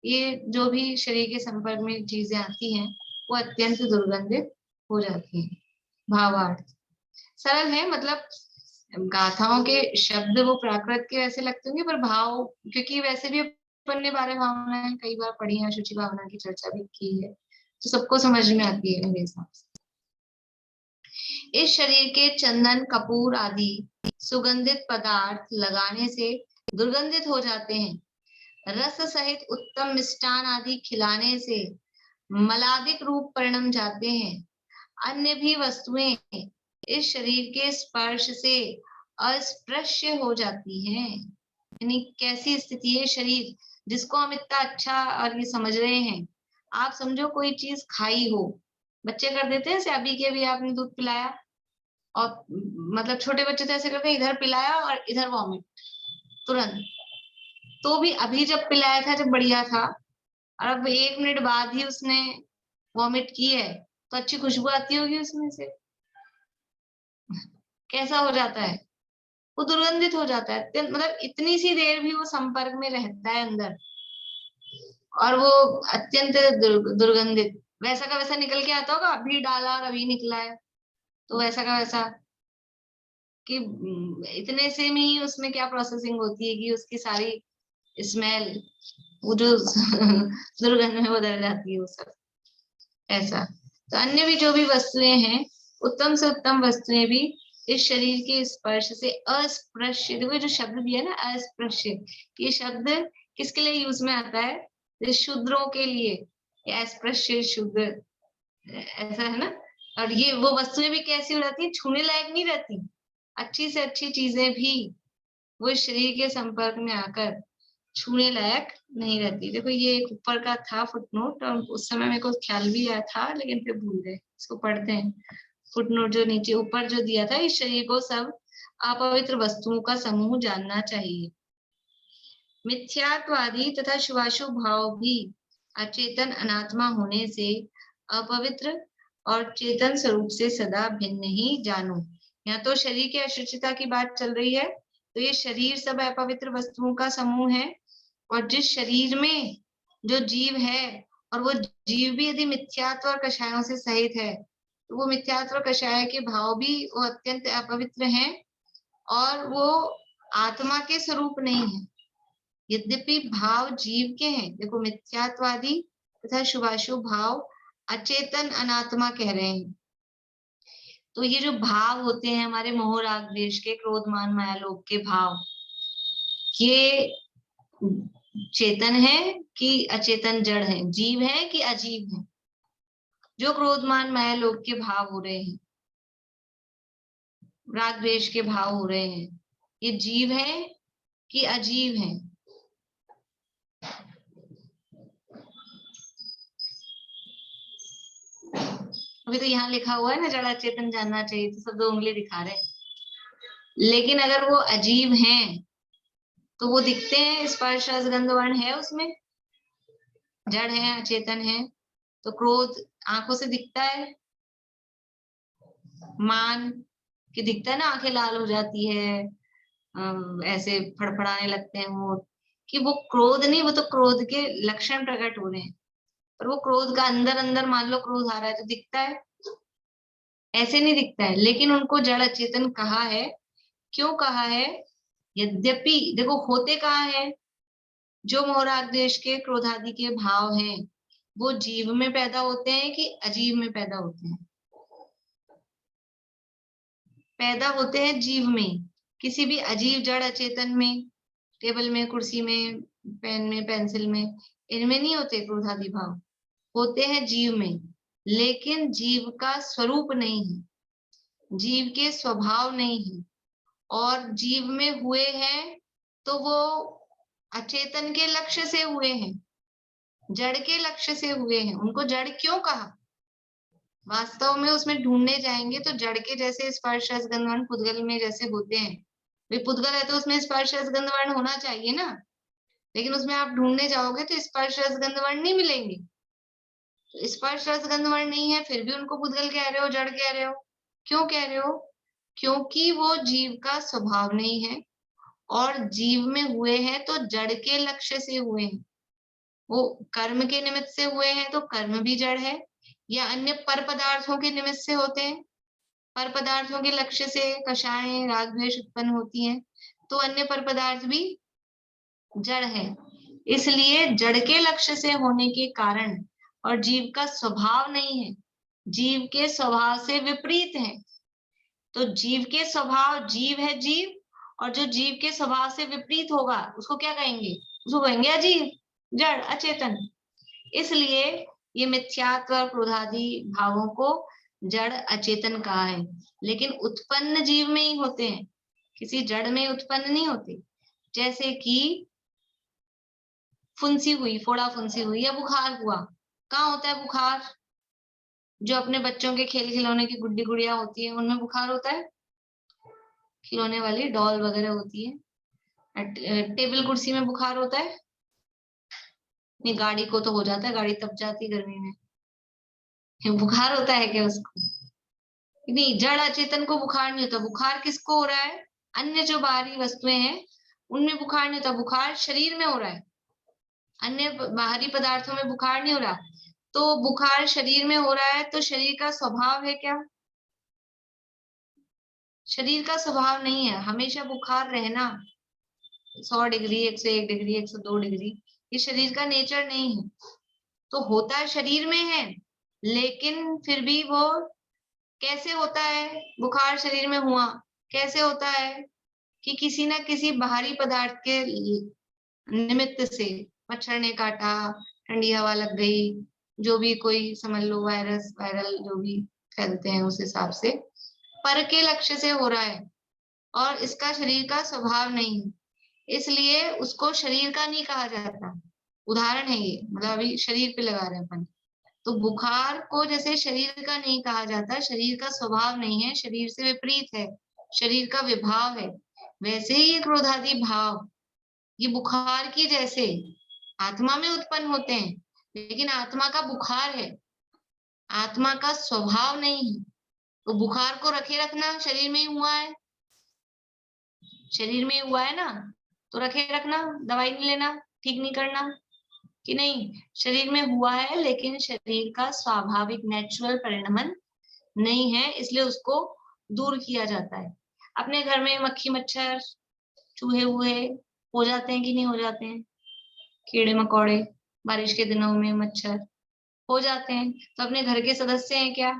ये जो भी शरीर के संपर्क में चीजें आती हैं वो अत्यंत दुर्गंधित हो जाती हैं। भावार्थ सरल है, मतलब गाथाओं के शब्द वो प्राकृत के वैसे लगते होंगे, पर भाव, क्योंकि वैसे भी अपन ने 12 भावनाएं कई बार पढ़ी है, शुचि भावना की चर्चा भी की है, तो सबको समझ में आती है मेरे हिसाब से। इस शरीर के चंदन, कपूर आदि सुगंधित पदार्थ लगाने से दुर्गंधित हो जाते हैं। रस सहित उत्तम मिष्टान आदि खिलाने से मलादिक रूप परिणम जाते हैं। अन्य भी वस्तुएं इस शरीर के स्पर्श से अस्पृश्य हो जाती हैं। यानी कैसी स्थिति है शरीर, जिसको हम इतना अच्छा और ये समझ रहे हैं, आप समझो कोई चीज खाई हो, बच्चे कर देते हैं, अभी के भी आपने दूध पिलाया, और मतलब छोटे बच्चे तो ऐसे करते हैं, इधर पिलाया और इधर वॉमिट तुरंत, तो भी अभी जब पिलाया था जब बढ़िया था, और अब 1 मिनट बाद ही उसने वॉमिट की है, तो अच्छी खुशबू आती होगी उसमें से, कैसा हो जाता है? वो दुर्गंधित हो जाता है, मतलब इतनी सी देर भी वो संपर्क में रहता है अंदर, और वो अत्यंत दुर्गंधित, वैसा का वैसा निकल के आता होगा, अभी डाला और अभी निकला है, तो वैसा का वैसा कि इतने से में ही उसमें क्या प्रोसेसिंग होती है कि उसकी सारी स्मेल वो जो दुर्गंध में बदल जाती है वो सब, ऐसा। तो अन्य भी जो भी वस्तुएं हैं, उत्तम से उत्तम वस्तुएं भी इस शरीर के स्पर्श से अस्पृश्य, देखो जो शब्द दिया ना अस्पृश्य, ये शब्द किसके लिए यूज में आता है? शूद्रों के लिए, अस्पृश्य शूद्र, ऐसा है ना। और ये वो वस्तुएं भी कैसी हो जाती है, छूने लायक नहीं रहती, अच्छी से अच्छी चीजें भी वो शरीर के संपर्क में आकर छूने लायक नहीं रहती। देखो ये एक ऊपर का था फुटनोट, और उस समय मेरे को ख्याल भी आया था लेकिन फिर भूल गए, इसको पढ़ते हैं। फुटनोट जो नीचे ऊपर जो दिया था, इस शरीर को सब अपवित्र वस्तुओं का समूह जानना चाहिए। मिथ्यात्वादी तथा शुभाशुभ भाव भी अचेतन अनात्मा होने से अपवित्र और चेतन स्वरूप से सदा भिन्न ही जानो। यहाँ तो शरीर की अशुचिता की बात चल रही है, तो ये शरीर सब अपवित्र वस्तुओं का समूह है, और जिस शरीर में जो जीव है, और वो जीव भी यदि मिथ्यात्व और कषायों से सहित है, तो वो मिथ्यात्व और कषाय के भाव भी वो अत्यंत अपवित्र हैं, और वो आत्मा के स्वरूप नहीं है। यद्यपि भाव जीव के हैं, देखो मिथ्यात्वादी तथा शुभाशुभ भाव अचेतन अनात्मा कह रहे हैं। तो ये जो भाव होते हैं हमारे मोह राग द्वेष के, क्रोध मान माया लोभ के भाव, ये चेतन है कि अचेतन जड़ है, जीव है कि अजीव है? जो क्रोध मान माया लोभ के भाव हो रहे हैं, राग द्वेष के भाव हो रहे हैं, ये जीव है कि अजीव है? अभी तो यहाँ लिखा हुआ है ना जड़ अचेतन जानना चाहिए, तो सब 2 उंगली दिखा रहे हैं। लेकिन अगर वो अजीब हैं तो वो दिखते हैं, स्पर्श रस गंध वर्ण है उसमें, जड़ है अचेतन है। तो क्रोध आंखों से दिखता है, मान कि दिखता है ना, आंखें लाल हो जाती है, ऐसे फड़फड़ाने लगते हैं वो, कि वो क्रोध नहीं, वो तो क्रोध के लक्षण प्रकट हो रहे हैं। पर वो क्रोध का अंदर अंदर मान लो क्रोध आ रहा है तो दिखता है, ऐसे नहीं दिखता है। लेकिन उनको जड़ अचेतन कहा है। क्यों कहा है? यद्यपि देखो होते कहाँ है, जो मोह राग द्वेष के क्रोध आदि के भाव हैं, वो जीव में पैदा होते हैं कि अजीव में पैदा होते हैं? पैदा होते हैं जीव में। किसी भी अजीव जड़ अचेतन में, टेबल में, कुर्सी में, पेन में, पेंसिल में, इनमें नहीं होते क्रोध आदि भाव, होते हैं जीव में। लेकिन जीव का स्वरूप नहीं है, जीव के स्वभाव नहीं है, और जीव में हुए हैं तो वो अचेतन के लक्ष्य से हुए हैं, जड़ के लक्ष्य से हुए हैं। उनको जड़ क्यों कहा? वास्तव में उसमें ढूंढने जाएंगे तो जड़ के जैसे स्पर्श रस गंध वर्ण पुद्गल में जैसे होते हैं, वे पुद्गल है तो उसमें स्पर्श रस गंध वर्ण होना चाहिए ना, लेकिन उसमें आप ढूंढने जाओगे तो स्पर्श रस गंध वर्ण नहीं मिलेंगे। तो स्पर्श रस गंध वर्ण नहीं है, फिर भी उनको पुद्गल कह रहे हो, जड़ कह रहे हो। क्यों कह रहे हो? क्योंकि वो जीव का स्वभाव नहीं है, और जीव में हुए हैं तो जड़ के लक्ष्य से हुए हैं। वो कर्म के निमित्त से हुए हैं तो कर्म भी जड़ है, या अन्य पर पदार्थों के निमित्त से होते हैं, पर पदार्थों के लक्ष्य से कषाय राग द्वेष उत्पन्न होती हैं, तो अन्य पर पदार्थ भी जड़ है। इसलिए जड़ के लक्ष्य से होने के कारण, और जीव का स्वभाव नहीं है, जीव के स्वभाव से विपरीत है। तो जीव के स्वभाव, जीव है जीव, और जो जीव के स्वभाव से विपरीत होगा उसको क्या कहेंगे? उसको कहेंगे अजीव, जड़, अचेतन। इसलिए ये मिथ्यात्व और क्रोधादि भावों को जड़ अचेतन कहा है। लेकिन उत्पन्न जीव में ही होते हैं, किसी जड़ में उत्पन्न नहीं होते। जैसे कि फुंसी हुई, फोड़ा फुंसी हुई, या बुखार हुआ। कहाँ होता है बुखार? जो अपने बच्चों के खेल खिलौने की गुड्डी गुड़िया होती है उनमें बुखार होता है, खिलौने वाली डॉल वगैरह होती है। टेबल कुर्सी में बुखार होता है नहीं, गाड़ी को तो हो जाता है, गाड़ी तप जाती है गर्मी में। बुखार होता है क्या उसको? नहीं, जड़ अचेतन को बुखार नहीं होता। बुखार किसको हो रहा है? अन्य जो बाहरी वस्तुएं हैं उनमें बुखार नहीं होता, बुखार शरीर में हो रहा है। अन्य बाहरी पदार्थों में बुखार नहीं हो रहा। तो बुखार शरीर में हो रहा है, तो शरीर का स्वभाव है क्या? शरीर का स्वभाव नहीं है हमेशा बुखार रहना, 100 डिग्री, 101 डिग्री, 102 डिग्री, ये शरीर का नेचर नहीं है। तो होता है शरीर में है, लेकिन फिर भी वो कैसे होता है? बुखार शरीर में हुआ कैसे होता है? कि किसी ना किसी बाहरी पदार्थ के निमित्त से, मच्छर ने काटा, ठंडी हवा लग गई, जो भी कोई समझ लो वायरस वायरल जो भी फैलते हैं उस हिसाब से पर के लक्ष्य से हो रहा है, और इसका शरीर का स्वभाव नहीं है, इसलिए उसको शरीर का नहीं कहा जाता। उदाहरण है ये, मतलब अभी शरीर पे लगा रहे हैं अपन। तो बुखार को जैसे शरीर का नहीं कहा जाता, शरीर का स्वभाव नहीं है, शरीर से विपरीत है, शरीर का विभाव है, वैसे ही ये क्रोधादि भाव ये बुखार की जैसे आत्मा में उत्पन्न होते हैं, लेकिन आत्मा का बुखार है, आत्मा का स्वभाव नहीं है। तो बुखार को रखे रखना शरीर में ही हुआ है, शरीर में हुआ है ना, तो रखे रखना, दवाई नहीं लेना, ठीक नहीं करना कि नहीं। शरीर में हुआ है लेकिन शरीर का स्वाभाविक नेचुरल परिणमन नहीं है, इसलिए उसको दूर किया जाता है। अपने घर में मक्खी मच्छर चूहे वूहे हो जाते हैं कि नहीं हो जाते हैं, कीड़े मकोड़े, बारिश के दिनों में मच्छर हो जाते हैं, तो अपने घर के सदस्य हैं क्या,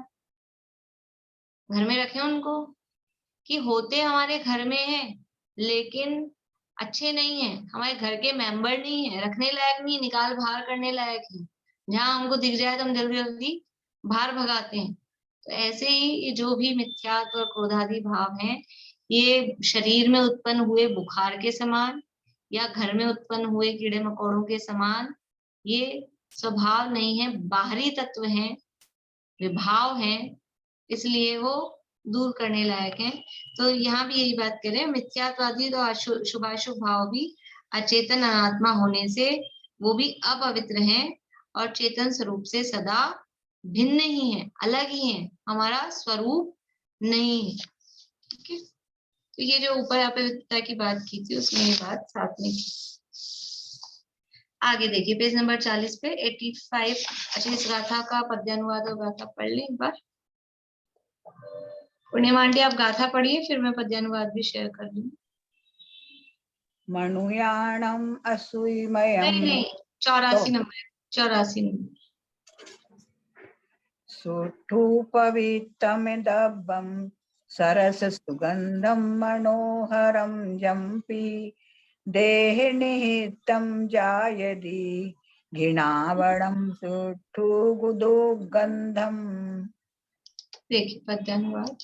घर में रखें उनको, कि होते हमारे घर में हैं लेकिन अच्छे नहीं है, हमारे घर के मेंबर नहीं है, रखने लायक नहीं, निकाल बाहर करने लायक है, जहां हमको दिख जाए तो हम जल्दी जल्दी बाहर भगाते हैं। तो ऐसे ही ये जो भी मिथ्यात्व और क्रोधादि भाव हैं, ये शरीर में उत्पन्न हुए बुखार के समान या घर में उत्पन्न हुए कीड़े मकोड़ों के समान ये स्वभाव नहीं है, बाहरी तत्व हैं, विभाव हैं, इसलिए वो दूर करने लायक हैं। तो यहाँ भी यही बात करें, मिथ्यात्वादी तो शुभाशुभ भाव भी अचेतन अनात्मा होने से वो भी अपवित्र हैं और चेतन स्वरूप से सदा भिन्न ही है, अलग ही है, हमारा स्वरूप नहीं है। ठीक है, तो ये जो ऊपर अपवित्रता की बात की थी उसमें ये बात साथ में की। आगे देखिए पेज नंबर 40 पे 85। अच्छा, इस गाथा का पद्यानुवाद और गाथा पढ़ लें एक बार। पुण्यमांडी आप गाथा पढ़िए, फिर मैं पद्यानुवाद भी शेयर कर दूंगी। मनुयाणम असूयमयम नहीं 84 नंबर, 84 नंबर। सुठूपवित्तमिदब्बं सरस सुगंधम मनोहरम जम्पी देहि निहितं जायति घृणावणं सुठुगुदोगन्धम्। देखिए पद्यानुवाद।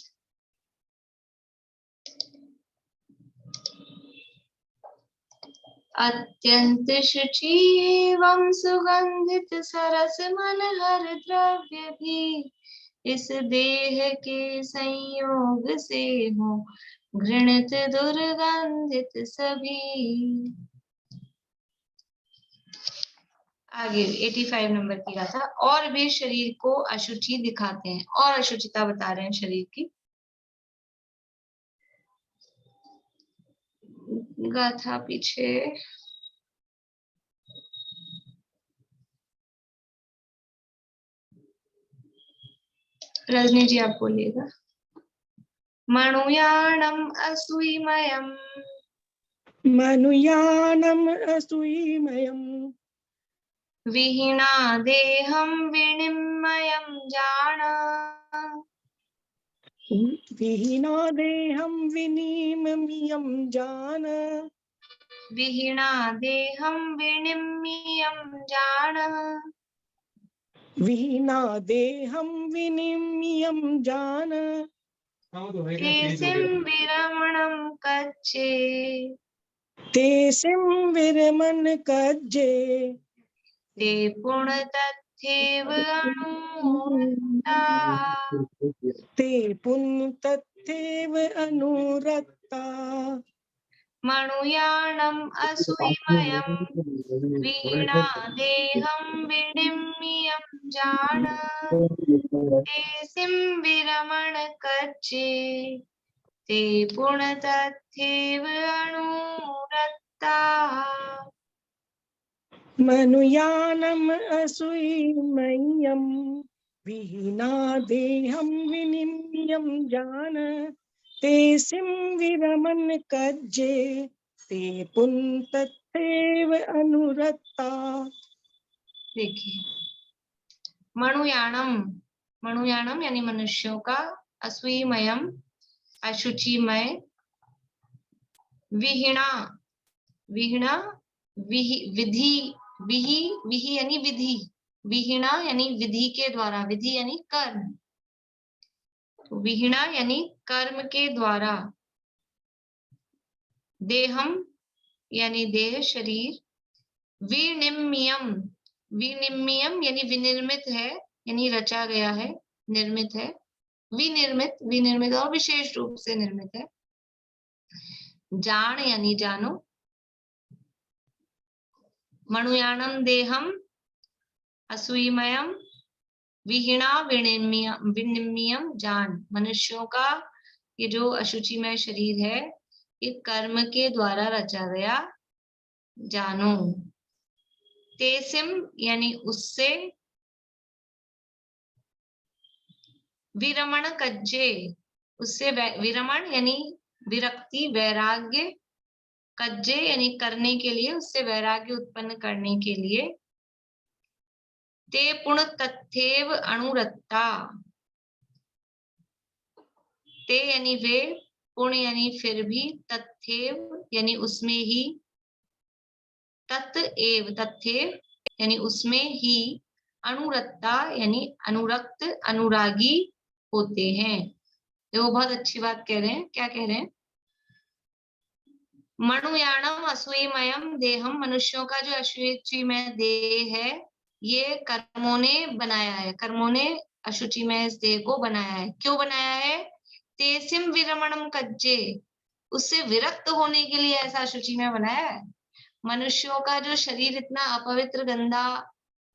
अत्यंत शुचि एवं सुगंधित सरस मनहर द्रव्य भी इस देह के संयोग से हो घृणित दुर्गंधित सभी। आगे 85 नंबर की गाथा। और वे शरीर को अशुचि दिखाते हैं, और अशुचिता बता रहे हैं शरीर की। गाथा पीछे रजनी जी आप बोलिएगा। मनुयाणम असूयमयम मनुयानम असूयमयम विहीना देहम विनिमयम जान। विहीना देहम विनिमयम जान विहीना देहम विनिमयम जान। विहीना देहम विनिमयम जान केसिम विरमणम कच्चे तेसिम विरमन कज्जे ते पुण्य तथैव अनुरक्ता। ते पुण्य तथैव अनुरक्ता। मनुयाणम असूयमयम वीणा देहं विनिमयं जान। तेसिं विरमण कच्चे ते पुण्य तथैव अनुरक्ता। मनुयानम असूयमयम विहीना देहम विनिमयम जान तेसिम विरमन कज्जे ते पुण्य तथैव अनुरक्ता। देखिए मनुयाणम, मनुयाणम यानी मनुष्यों का, असूयमयम अशुचिमय, विहीणा, विहीणा विधि, विहि यानी विधि, विहीणा यानी विधि के द्वारा, विधि यानी कर्म, तो विहीणा यानी कर्म के द्वारा, देहम यानी देह शरीर, विनिमयम, विनिमयम यानी विनिर्मित है, यानी रचा गया है, निर्मित है, विनिर्मित, विनिर्मित और विशेष रूप से निर्मित है, जान यानी जानो, मनुयाणम देहम असूयमयम विहीणा विनिमयम जान, मनुष्यों का ये जो अशुचिमय शरीर है ये कर्म के द्वारा रचा गया जानो। तेसिम यानी उससे, विरमण कज्जे उससे, विरमण यानी विरक्ति वैराग्य, कज्जे यानी करने के लिए, उससे वैराग्य उत्पन्न करने के लिए, ते पुण तथैव अनुरक्ता, ते यानी वे, पुण्य यानी फिर भी, तथैव यानी उसमें ही, तत्एव तथैव यानी उसमें ही, अनुरक्ता यानी अनुरक्त अनुरागी होते हैं। वो बहुत अच्छी बात कह रहे हैं। क्या कह रहे हैं? मणुयाणम असूयमयम देहम, मनुष्यों का जो अशुचिमय देह है ये कर्मों ने बनाया है, कर्मों ने अशुचिमय इस देह को बनाया है। क्यों बनाया है? तेसिम विरमणम कज्जे, उससे विरक्त होने के लिए ऐसा अशुचिमय बनाया है। मनुष्यों का जो शरीर इतना अपवित्र गंदा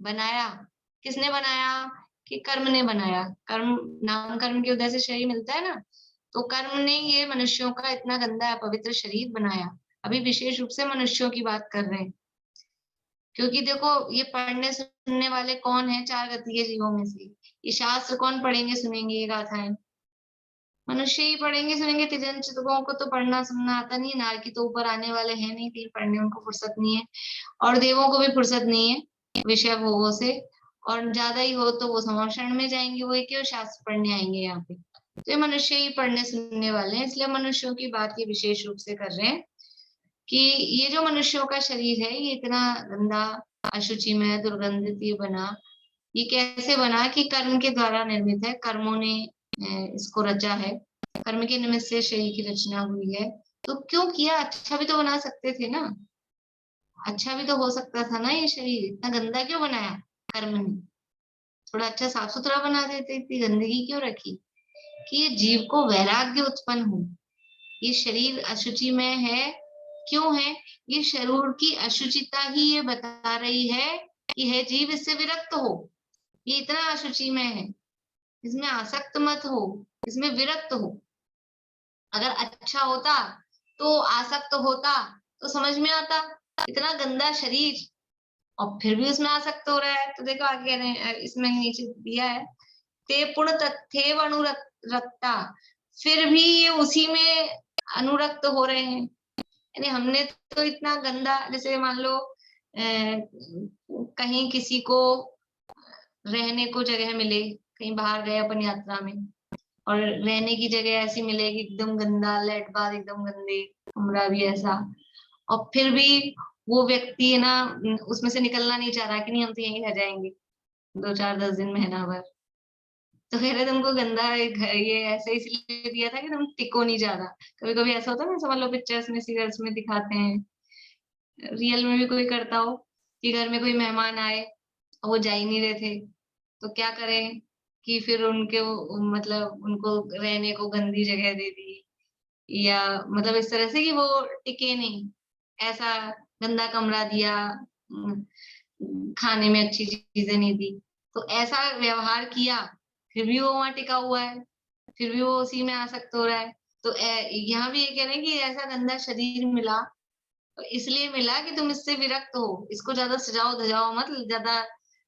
बनाया, किसने बनाया? कि कर्म ने बनाया। कर्म, नाम कर्म के उदय से शरीर मिलता है ना, तो कर्म ने ये मनुष्यों का इतना गंदा अपवित्र शरीर बनाया। अभी विशेष रूप से मनुष्यों की बात कर रहे हैं, क्योंकि देखो ये पढ़ने सुनने वाले कौन है? चार गति के जीवों में से। ये शास्त्र कौन पढ़ेंगे सुनेंगे? ये गाथाएं मनुष्य ही पढ़ेंगे सुनेंगे। तिजन चितकों को तो पढ़ना सुनना आता नहीं, नार की तो ऊपर आने वाले हैं नहीं, तीन पढ़ने उनको फुर्सत नहीं है, और देवों को भी फुर्सत नहीं है विषय भोगों से, और ज्यादा ही हो तो वो संरक्षण में जाएंगे, वो एक शास्त्र पढ़ने आएंगे यहाँ पे। तो ये मनुष्य ही पढ़ने सुनने वाले हैं, इसलिए मनुष्यों की बात ये विशेष रूप से कर रहे हैं कि ये जो मनुष्यों का शरीर है ये इतना गंदा अशुचिमय दुर्गंधित ये बना, ये कैसे बना? कि कर्म के द्वारा निर्मित है, कर्मों ने इसको रचा है, कर्म के निमित्त से शरीर की रचना हुई है। तो क्यों किया? अच्छा भी तो बना सकते थे ना, अच्छा भी तो हो सकता था ना। ये शरीर इतना गंदा क्यों बनाया कर्म ने? थोड़ा अच्छा साफ सुथरा बना देते, इतनी गंदगी क्यों रखी? कि ये जीव को वैराग्य उत्पन्न हो। ये शरीर अशुचि में है, क्यों है? ये शरीर की अशुचिता ही ये बता रही है कि है जीव इससे विरक्त हो। ये इतना अशुचि में है, इसमें आसक्त मत हो, इसमें विरक्त हो। अगर अच्छा होता तो आसक्त होता तो समझ में आता, इतना गंदा शरीर और फिर भी उसमें आसक्त हो रहा है। तो देखो आगे कह रहे हैं, इसमें नीचे दिया है, ते पुण तथैव अनुरक्ता, फिर भी ये उसी में अनुरक्त हो रहे हैं। यानी हमने तो इतना गंदा, जैसे मान लो कहीं किसी को रहने को जगह मिले, कहीं बाहर गए अपन यात्रा में, और रहने की जगह ऐसी मिलेगी एकदम गंदा, लेट बाथ एकदम गंदे, कमरा भी ऐसा, और फिर भी वो व्यक्ति है ना उसमें से निकलना नहीं चाह रहा कि नहीं हम तो यहीं रह जाएंगे 2-4-10 दिन, महीना भर। तो कह रहे तुमको गंदा ये ऐसे इसलिए दिया था कि तुम टिको नहीं ज्यादा। कभी कभी ऐसा होता है ना, समझ लो पिक्चर्स में सीरियल्स में दिखाते हैं, रियल में भी कोई करता हो कि घर में कोई मेहमान आए और वो जा ही नहीं रहे थे, तो क्या करें कि फिर उनके मतलब उनको रहने को गंदी जगह दे दी, या मतलब इस तरह से कि वो टिके नहीं, ऐसा गंदा कमरा दिया, खाने में अच्छी चीजें नहीं दी, तो ऐसा व्यवहार किया, फिर भी वो वहां टिका हुआ है, फिर भी वो उसी में आसक्त हो रहा है। तो यहाँ भी ये कह रहे हैं कि ऐसा गंदा शरीर मिला तो इसलिए मिला कि तुम इससे विरक्त हो, इसको ज्यादा सजाओ धजाओ मत, ज्यादा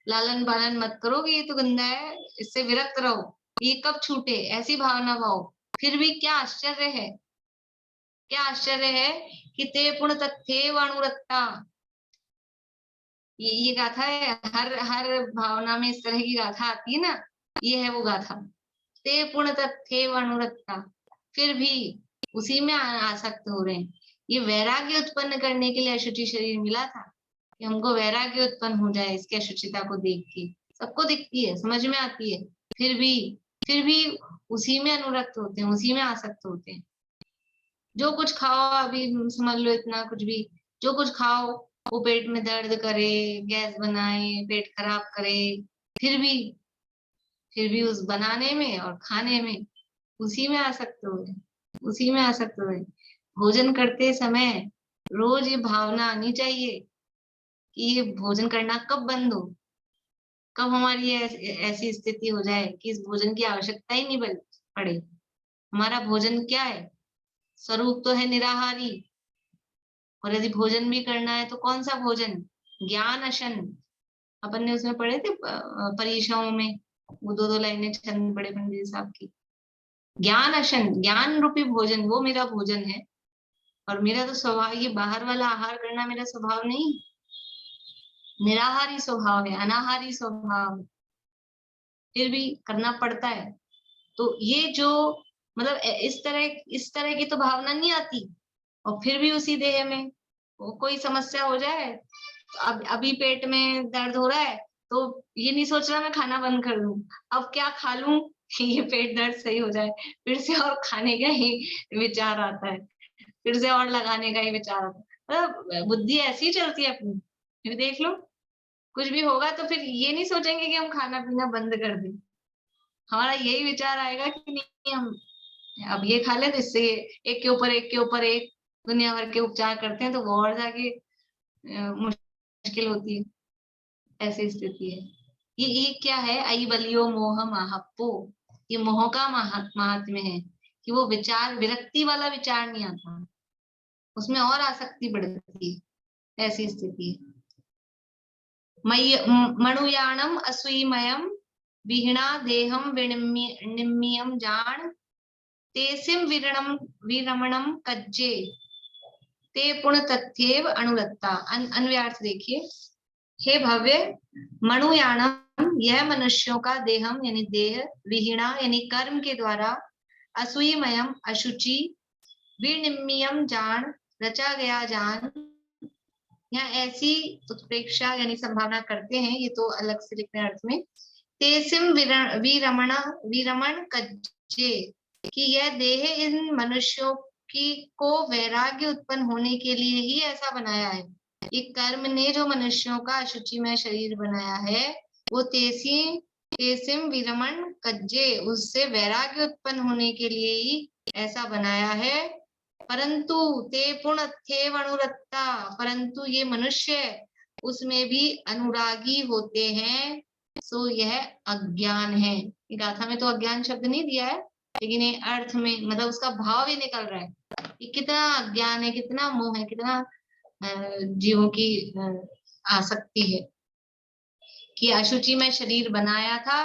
लालन पालन मत करो कि ये तो गंदा है, इससे विरक्त रहो, ये कब छूटे, ऐसी भावना भाव। फिर भी क्या आश्चर्य है, क्या आश्चर्य है कि ते पुण तथैव अनुरक्ता, ये गाथा है। हर हर भावना में इस तरह की गाथा आती है ना, ये है वो गाथा। ते पुण तथैव अनुरक्ता, फिर भी उसी में आसक्त हो रहे हैं। ये वैराग्य उत्पन्न करने के लिए अशुचि शरीर मिला था कि हमको वैराग्य उत्पन्न हो जाए इसकी अशुचिता को देख के। सबको दिखती है, समझ में आती है, फिर भी उसी में अनुरक्त होते हैं, उसी में आसक्त होते हैं। जो कुछ खाओ, अभी समझ लो इतना कुछ भी जो कुछ खाओ वो पेट में दर्द करे, गैस बनाए, पेट खराब करे, फिर भी उस बनाने में और खाने में उसी में आसक्त हुए, उसी में आसक्त हुए। भोजन करते समय रोज ये भावना आनी चाहिए कि ये भोजन करना कब बंद हो, कब हमारी ऐसी स्थिति हो जाए कि इस भोजन की आवश्यकता ही नहीं पड़े। हमारा भोजन क्या है? स्वरूप तो है निराहारी, और यदि भोजन भी करना है तो कौन सा भोजन? ज्ञान अशन। अपन ने उसमें पढ़े थे परीक्षाओं में, वो 2-2 लाइनें छंद पढ़े पंडित साहब की। ज्ञान अशन, ज्ञान रूपी भोजन, वो मेरा भोजन है। और मेरा तो स्वभाव, ये बाहर वाला आहार करना मेरा स्वभाव नहीं, निराहारी स्वभाव है, अनाहारी स्वभाव, फिर भी करना पड़ता है। तो ये जो मतलब इस तरह की तो भावना नहीं आती, और फिर भी उसी देह में कोई समस्या हो जाए, तो अब अभी पेट में दर्द हो रहा है तो ये नहीं सोच रहा मैं खाना बंद कर दूं, अब क्या खा लूं कि ये पेट दर्द सही हो जाए, फिर से और खाने का ही विचार आता है, फिर से और लगाने का ही विचार आता है। मतलब बुद्धि ऐसी चलती है अपनी। फिर देख लो कुछ भी होगा तो फिर ये नहीं सोचेंगे कि हम खाना पीना बंद कर दें, हमारा यही विचार आएगा कि नहीं हम अब ये खा ले, तो इससे एक के ऊपर एक दुनिया भर के उपचार करते हैं, तो वो और जाके मुश्किल होती है। ऐसी स्थिति है। ये क्या है? आई बलियो मोह महाप्पो, ये मोह का महात्म्य है कि वो विचार, विरक्ति वाला विचार नहीं आता, उसमें और आसक्ति बढ़ती है। ऐसी स्थिति है। मणुयाणम असूयमयम विहीना देहम विनिम्यम जान तेसिम विरमणम कज्जे ते पुण्य तथ्येव अनुरक्ता। अन्वयार्थ देखिए। हे भव्य, मणुयाणम, यह मनुष्यों का देहम यानी देह, विहीना यानी कर्म के द्वारा, असूयमयम अशुचि, विनिम्यम जान रचा गया जान, यहाँ ऐसी उत्प्रेक्षा यानी संभावना करते हैं, ये तो अलग से लिखने अर्थ में। तेसिम विरमण कज्जे, कि यह देह इन मनुष्यों की को वैराग्य उत्पन्न होने के लिए ही ऐसा बनाया है। ये कर्म ने जो मनुष्यों का अशुचिमय शरीर बनाया है, वो तेसिम विरमण कज्जे, उससे वैराग्य उत्पन्न होने के लिए ही ऐसा बनाया है। परंतु ते पुण्यथेव अनुरक्ता, परंतु ये मनुष्य उसमें भी अनुरागी होते हैं, सो यह अज्ञान है। ये गाथा में तो अज्ञान शब्द नहीं दिया है, लेकिन ये अर्थ में मतलब उसका भाव ही निकल रहा है कि कितना अज्ञान है, कितना मोह है, कितना जीवों की आसक्ति है कि अशुचि में शरीर बनाया था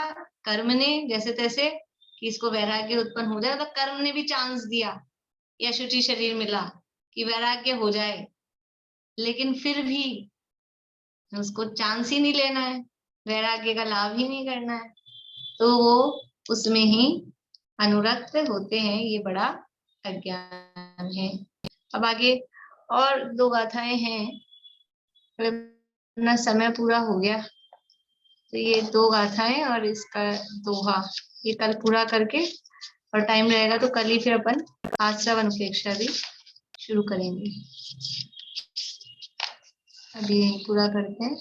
कर्म ने जैसे तैसे कि इसको वैराग्य उत्पन्न हो जाए, तो कर्म ने भी चांस दिया, ये अशुचि शरीर मिला कि वैराग्य हो जाए, लेकिन फिर भी उसको चांस ही नहीं लेना है, वैराग्य का लाभ ही नहीं करना है, तो वो उसमें ही अनुरक्त होते हैं। ये बड़ा अज्ञान है। अब आगे और 2 गाथाएं हैं, अपना समय पूरा हो गया, तो ये 2 गाथाएं और इसका दोहा ये कल पूरा करके, और टाइम रहेगा तो कल ही फिर अपन आश्रव अनुप्रेक्षा भी शुरू करेंगे। अभी पूरा करते हैं।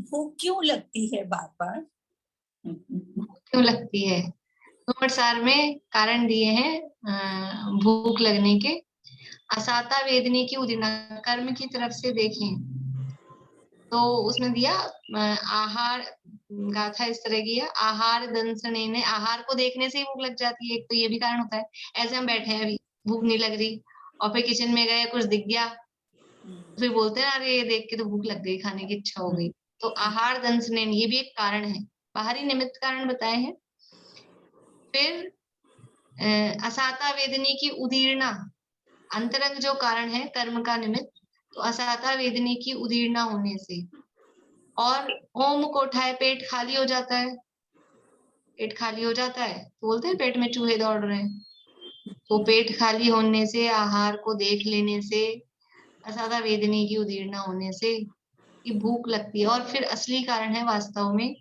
भूख क्यों लगती है बार बार? क्यों लगती है? सार में कारण दिए हैं भूख लगने के। असाता वेदनी की उदिना, कर्म की तरफ से देखें तो उसमें दिया आहार, गाथा इस तरह की है। आहार दंसने ने, आहार को देखने से ही भूख लग जाती है, एक तो ये भी कारण होता है। ऐसे हम बैठे हैं, अभी भूख नहीं लग रही, और फिर किचन में गए, कुछ दिख गया, फिर बोलते हैं अरे ये देख के तो भूख लग गई, खाने की इच्छा हो गई। तो आहार दंसने, ये भी एक कारण है, बाहरी निमित्त कारण बताए हैं। फिर असाता वेदनी की उदीर्णा, अंतरंग जो कारण है कर्म का निमित्त, तो असाता वेदनी की उदीर्णा होने से। और ओम को उठाए, पेट खाली हो जाता है, पेट खाली हो जाता है तो बोलते हैं पेट में चूहे दौड़ रहे हैं, तो पेट खाली होने से, आहार को देख लेने से, असाता वेदनी की उदीर्णा होने से ये भूख लगती है। और फिर असली कारण है वास्तव में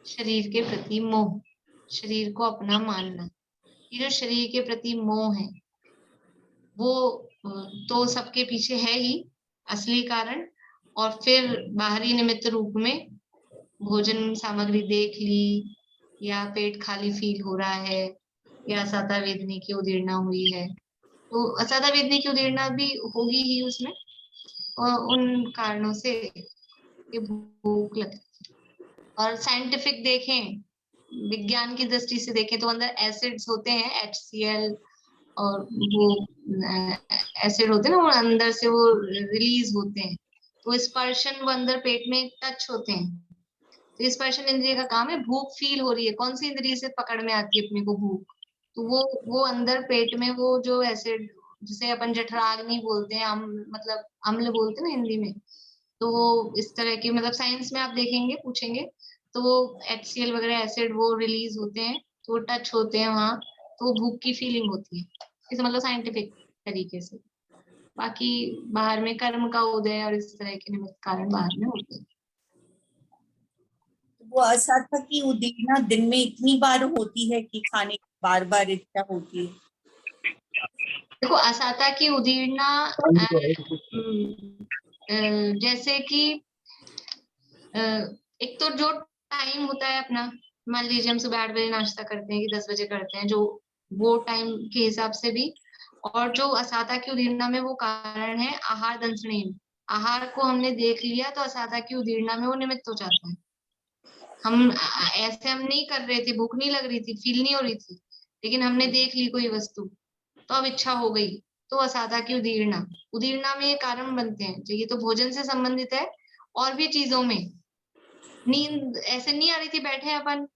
शरीर के प्रति मोह, शरीर को अपना मानना। ये जो शरीर के प्रति मोह है वो तो सबके पीछे है ही असली कारण, और फिर बाहरी निमित्त रूप में भोजन सामग्री देख ली, या पेट खाली फील हो रहा है, या असाता वेदनी की उदीर्णा हुई है, तो असाता वेदनी की उदीर्णा भी होगी ही उसमें, और उन कारणों से ये भूख लगती है। और साइंटिफिक देखें विज्ञान की दृष्टि से देखें तो अंदर एसिड्स होते हैं, HCl, और वो एसिड होते हैं ना, वो अंदर से वो रिलीज होते हैं, तो स्पर्शन वो अंदर पेट में टच होते हैं। तो स्पर्शन इंद्रिय का काम है, भूख फील हो रही है, कौन सी इंद्रिय से पकड़ में आती है अपने को भूख, तो वो अंदर पेट में वो जो एसिड, जिसे अपन जठराग्नि बोलते हैं, मतलब अम्ल बोलते हैं ना हिंदी में, तो वो इस तरह की, मतलब साइंस में आप देखेंगे, पूछेंगे तो वो HCl वगैरह एसिड वो रिलीज होते हैं, तो वो टच होते हैं वहां, तो वो भूख की फीलिंग होती है, इसे मतलब साइंटिफिक तरीके से। बाकी बाहर में कर्म का उदय और इस तरह के निमित्त कारण बाहर में होते हैं। वो असाता की उद्दीपना दिन में इतनी बार होती है कि खाने की बार बार इच्छा होती है? देखो, असाता की उदीर्णा जैसे कि एक तो जो टाइम होता है अपना, मान लीजिए हम सुबह 8 बजे नाश्ता करते हैं कि 10 बजे करते हैं, जो वो टाइम के हिसाब से भी, और जो असाता की उदीर्णा में वो कारण है आहार दंसनेन, आहार को हमने देख लिया तो असाता की उदीर्णा में वो निमित्त हो जाता है। हम ऐसे हम नहीं कर रहे थे, भूख नहीं लग रही थी, फील नहीं हो रही थी, लेकिन हमने देख ली कोई वस्तु तो अब इच्छा हो गई, तो असाता की उदीर्णा, उदीर्णा में ये कारण बनते हैं। तो ये तो भोजन से संबंधित है, और भी चीजों में, नींद ऐसे नहीं आ रही थी, बैठे हैं अपन,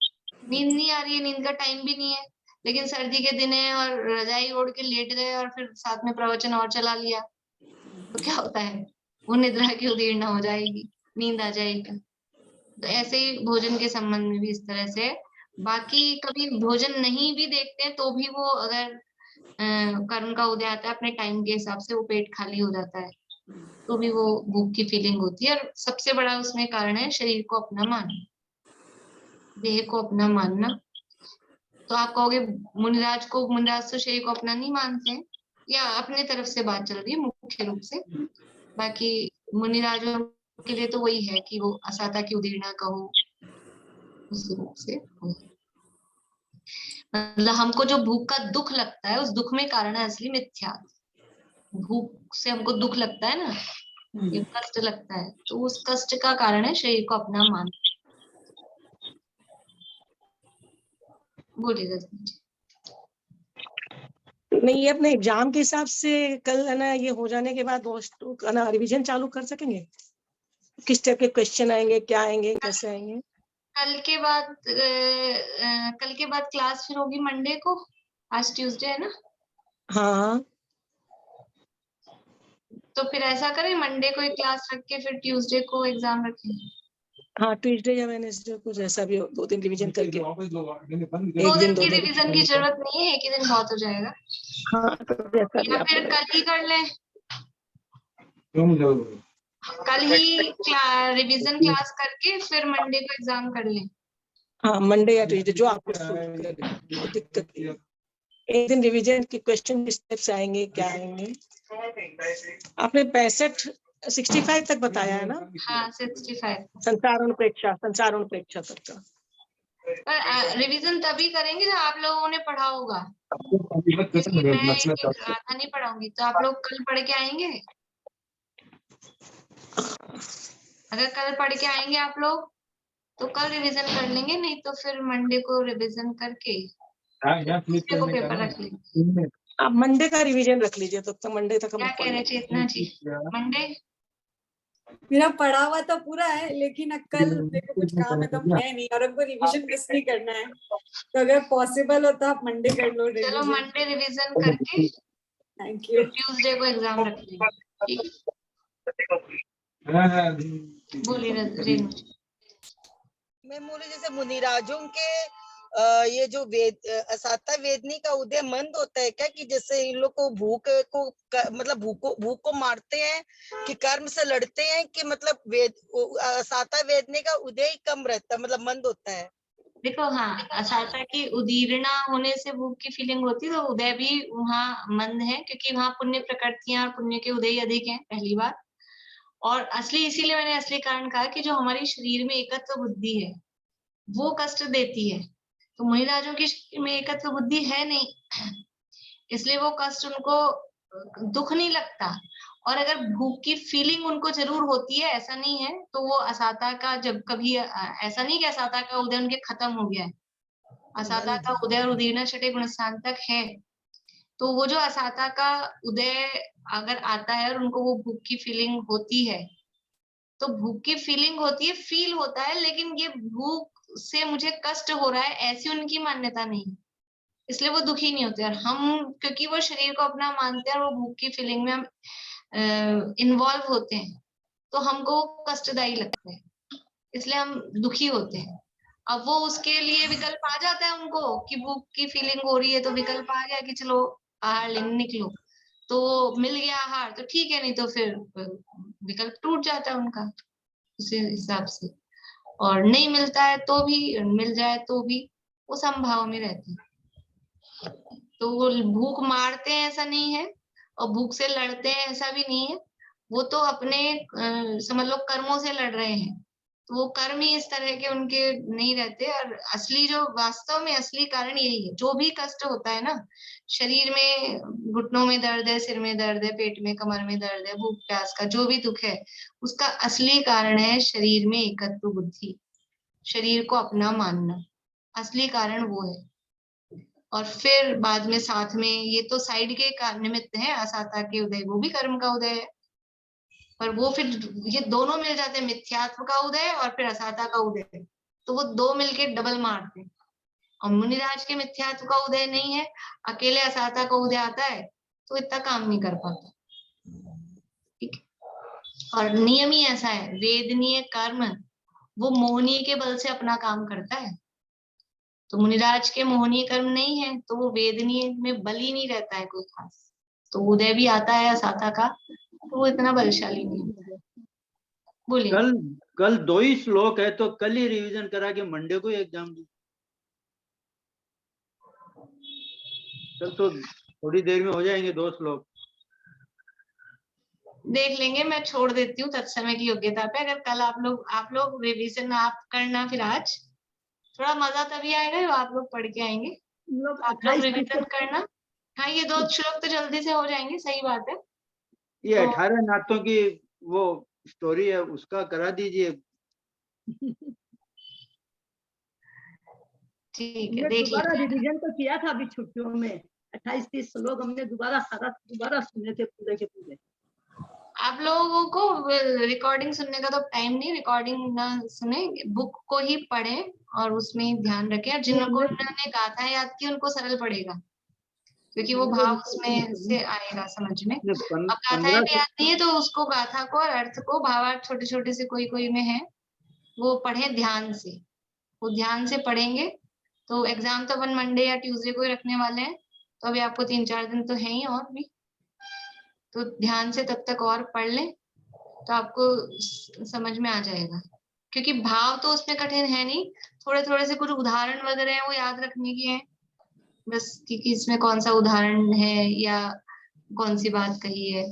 नींद नहीं आ रही है, नींद का टाइम भी नहीं है, लेकिन सर्दी के दिन है और रजाई ओढ़ के लेट गए और फिर साथ में प्रवचन और चला लिया, तो क्या होता है, वो निद्रा की उदीर्णा हो जाएगी, नींद आ जाएगी। तो ऐसे ही भोजन के संबंध में भी इस तरह से। बाकी कभी भोजन नहीं भी देखते हैं तो भी वो अगर कर्म का उदय आता है अपने टाइम के हिसाब से, वो पेट खाली हो जाता है, तो भी वो भूख की फीलिंग होती है। और सबसे बड़ा उसमें कारण है शरीर को अपना मानना, देह को अपना मानना। तो आप कहोगे मुनिराज तो शरीर को अपना नहीं मानते हैं, या अपने तरफ से बात चल रही है मुख्य रूप से, बाकी मुनिराजों के लिए तो वही है कि वो असाता की उदीर्णा कहो, उस रूप से हो। मतलब हमको जो भूख का दुख लगता है, उस दुख में कारण है असली मिथ्या। भूख से हमको दुख लगता है ना, ये कष्ट लगता है, तो उस कष्ट का कारण है शरीर को अपना मान। बोलिए रजनी जी। नहीं, ये अपने एग्जाम के हिसाब से कल है ना, ये हो जाने के बाद है ना रिवीजन चालू कर सकेंगे? किस टाइप के क्वेश्चन आएंगे, क्या आएंगे, कैसे आएंगे? कल के बाद क्लास फिर होगी मंडे को, आज ट्यूसडे है ना। हाँ, तो फिर ऐसा करें, मंडे को एक क्लास रख के फिर ट्यूसडे को एग्जाम रखें। हाँ, ट्यूसडे या वेडनेसडे कुछ ऐसा भी हो, 2 दिन रिवीजन करके, दो एक दिन दिन 2 की दिन। रिवीजन की जरूरत नहीं है, एक ही दिन बहुत हो जाएगा, हाँ, तो जैसा भी या आप फिर बोले। कल ही कर लें, कल ही रिवीजन क्लास करके फिर मंडे को एग्जाम कर लें। हाँ, मंडे या ट्यूसडे जो आपको सूट करे, कोई दिक्कत नहीं है। एक दिन रिवीजन के क्वेश्चन किस टाइप से आएंगे, क्या आएंगे? आपने 65 तक बताया है ना? हाँ, 65 संसार प्रेक्षा तक का। पर रिवीजन तभी करेंगे जब आप लोगों ने पढ़ा होगा, क्योंकि मैं आधा नहीं पढ़ाऊंगी, तो आप लोग कल पढ़ के आएंगे। अगर कल पढ़ के आएंगे आप लोग तो कल रिवीजन कर लेंगे, नहीं तो फिर मंडे को रिवीजन करके ट्यूसडे को पेपर रख लेंगे। आप मंडे का रिवीजन रख लीजिए, तब तक मंडे तक हम क्या कह रहे चेतना जी? मंडे मेरा पढ़ा हुआ तो पूरा है, लेकिन कल मेरे को कुछ काम है तो है नहीं, और हमको रिवीजन मिस नहीं करना है, तो अगर पॉसिबल हो तो आप मंडे कर लो चलो रिवीजन। मंडे रिवीजन करके थैंक यू। ट्यूसडे को एग्जाम रख लेंगे, ठीक है? बोलिए रेणु जी। मैं बोले जैसे मुनिराजों के ये जो असाता वेदनी का उदय मंद होता है क्या, कि जैसे इन लोग को मतलब भूख को मारते हैं कि कर्म से लड़ते हैं, कि मतलब असाता वेदनी का उदय ही कम रहता है, मतलब मंद होता है? देखो, हाँ, असाता की उदीर्णा होने से भूख की फीलिंग होती है, तो उदय भी वहाँ मंद है, क्योंकि वहाँ पुण्य प्रकृतियां और पुण्य के उदय अधिक हैं, पहली बात। और इसीलिए मैंने असली कारण कहा कि जो हमारी शरीर में एकत्व बुद्धि है वो कष्ट देती है, तो मुनिराजों की शरीर में एकत्व बुद्धि है नहीं, इसलिए वो कष्ट उनको दुख नहीं लगता। और अगर भूख की फीलिंग उनको जरूर होती है, ऐसा नहीं है, तो वो असाता का जब कभी ऐसा नहीं कि असाता का उदय उनके खत्म हो गया है, असाता का उदय और उदीर्णा छठे गुणस्थान तक है, तो वो जो असाता का उदय अगर आता है और उनको वो भूख की फीलिंग होती है, तो भूख की फीलिंग होती है, फील होता है, लेकिन ये भूख से मुझे कष्ट हो रहा है ऐसी उनकी मान्यता नहीं, इसलिए वो दुखी नहीं होते। और हम क्योंकि वो शरीर को अपना मानते हैं और वो भूख की फीलिंग में हम इन्वॉल्व होते हैं, तो हमको कष्टदायी लगता है, इसलिए हम दुखी होते हैं। अब वो उसके लिए विकल्प आ जाता है उनको कि भूख की फीलिंग हो रही है, तो विकल्प आ गया कि चलो आहार लेने निकलो, तो मिल गया आहार तो ठीक है, नहीं तो फिर विकल्प टूट जाता है उनका उसी हिसाब से। और नहीं मिलता है तो भी, मिल जाए तो भी वो समभाव में रहते हैं। तो वो भूख मारते हैं ऐसा नहीं है, और भूख से लड़ते हैं ऐसा भी नहीं है, वो तो अपने समझ लो कर्मों से लड़ रहे हैं, तो वो कर्म ही इस तरह के उनके नहीं रहते। और असली जो वास्तव में असली कारण यही है, जो भी कष्ट होता है ना शरीर में, घुटनों में दर्द है, सिर में दर्द है, पेट में कमर में दर्द है, भूख प्यास का जो भी दुख है, उसका असली कारण है शरीर में एकत्व बुद्धि, शरीर को अपना मानना, असली कारण वो है। और फिर बाद में साथ में ये तो साइड के निमित्त है, असाता के उदय वो भी कर्म का उदय है, पर वो फिर ये दोनों मिल जाते हैं, मिथ्यात्व का उदय और फिर असाता का उदय, तो वो दो मिलके डबल मारते हैं। और मुनिराज के मिथ्यात्व का उदय नहीं है, अकेले असाता का उदय आता है तो इतना काम नहीं कर पाता। ठीक है, और नियम ही ऐसा है, वेदनीय कर्म वो मोहनीय के बल से अपना काम करता है, तो मुनिराज के मोहनीय कर्म नहीं है, तो वो वेदनीय में बल ही नहीं रहता है कोई खास, तो उदय भी आता है असाता का, तो वो इतना बलशाली नहीं होता है। बोलिए। कल कल 2 ही श्लोक है, तो कल ही रिवीजन करा के मंडे को एग्जाम दी। कल तो थोड़ी देर में हो जाएंगे 2 श्लोक। देख लेंगे, मैं छोड़ देती हूँ तत्समय की योग्यता पे। अगर कल आप लोग रिवीजन आप करना, फिर आज थोड़ा मजा तभी आएगा जब आप लोग पढ़ के आएंगे, आप लोग रिवीजन करना। हाँ, ये 2 श्लोक तो जल्दी से हो जाएंगे, सही बात है। ये तो 18 नाथों की वो स्टोरी है, उसका करा दीजिए। ठीक है, हमने देख दोबारा लीजिए। रिवीजन तो किया था अभी छुट्टियों में, 28-30 श्लोक हमने दोबारा सुने थे पूरे के पूरे। आप लोगों को रिकॉर्डिंग सुनने का तो टाइम नहीं, रिकॉर्डिंग ना सुने, बुक को ही पढ़ें और उसमें ही ध्यान रखें। और जिनको इन्होंने गाथा याद की उनको सरल पड़ेगा, क्योंकि वो भाव उसमें से आएगा समझ में। अब गाथाएं भी आती है तो उसको, गाथा को और अर्थ को, भावार्थ छोटे छोटे से कोई कोई में है, वो पढ़े ध्यान से, वो ध्यान से पढ़ेंगे तो एग्जाम तो अपन मंडे या ट्यूसडे को ही रखने वाले हैं, तो अभी आपको 3-4 दिन तो है ही और भी, तो ध्यान से तब तक और पढ़ लें तो आपको समझ में आ जाएगा। क्योंकि भाव तो उसमें कठिन है नहीं, थोड़े थोड़े से कुछ उदाहरण वगैरह हैं वो याद रखने की है बस, कि इसमें कौन सा उदाहरण है या कौन सी बात कही है।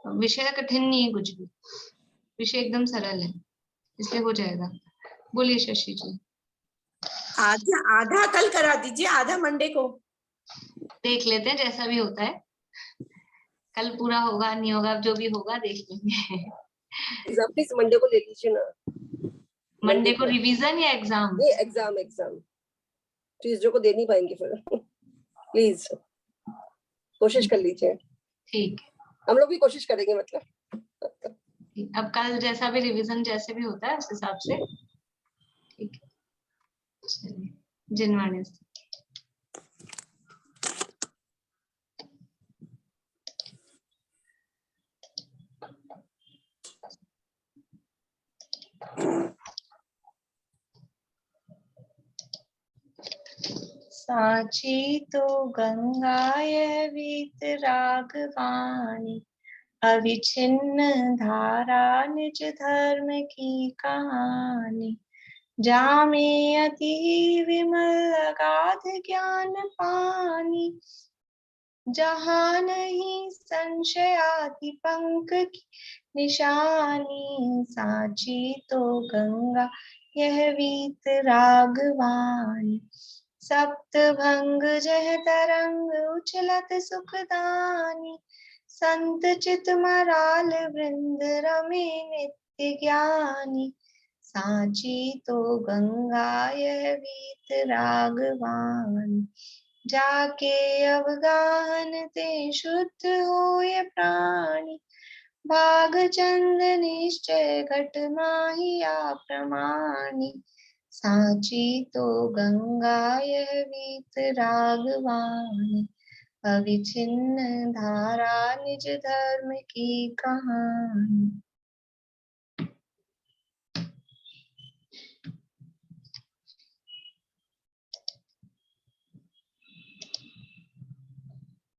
विषय कठिन नहीं है कुछ भी, विषय एकदम सरल है, इसलिए हो जाएगा। बोलिए शशि जी। आधा कल करा दीजिए, आधा मंडे को देख लेते हैं जैसा भी होता है, कल पूरा होगा नहीं होगा, जो भी होगा देख लेंगे। एग्जाम प्लीज मंडे को ले लीजिए ना। मंडे को रिवीजन या एग्जाम? ये एग्जाम ट्यूसडे को दे नहीं पाएंगे फिर। प्लीज कोशिश कर लीजिए। ठीक, हम लोग भी कोशिश करेंगे मतलब। अब कल जैसा भी रिवीजन जैसे भी होता है उस हिसाब से। ठीक है, चलिए जिनवाणी से। साची तो गंगाय वीतरागवाणी, अविच्छिन्न धारा निज धर्म की कहानी। जामे अति विमल अगाध ज्ञान पानी, जहाँ नहीं संशय आदि पंख की निशानी। साची तो गंगा यह वीतरागवाणी, सप्त भंग जह तरंग उछलत सुखदानी। संत चित मराल वृंद रमे नित्य ज्ञानी, सांची तो गंगा यह वीत रागवान, जाके अवगाहन ते शुद्ध हो ये प्राणी, भाग चंद निश्चय घट माहिया प्रमाणी, सांची तो गंगा यह वीत रागवान, अविच्छिन्न धारा निज धर्म की कहानी।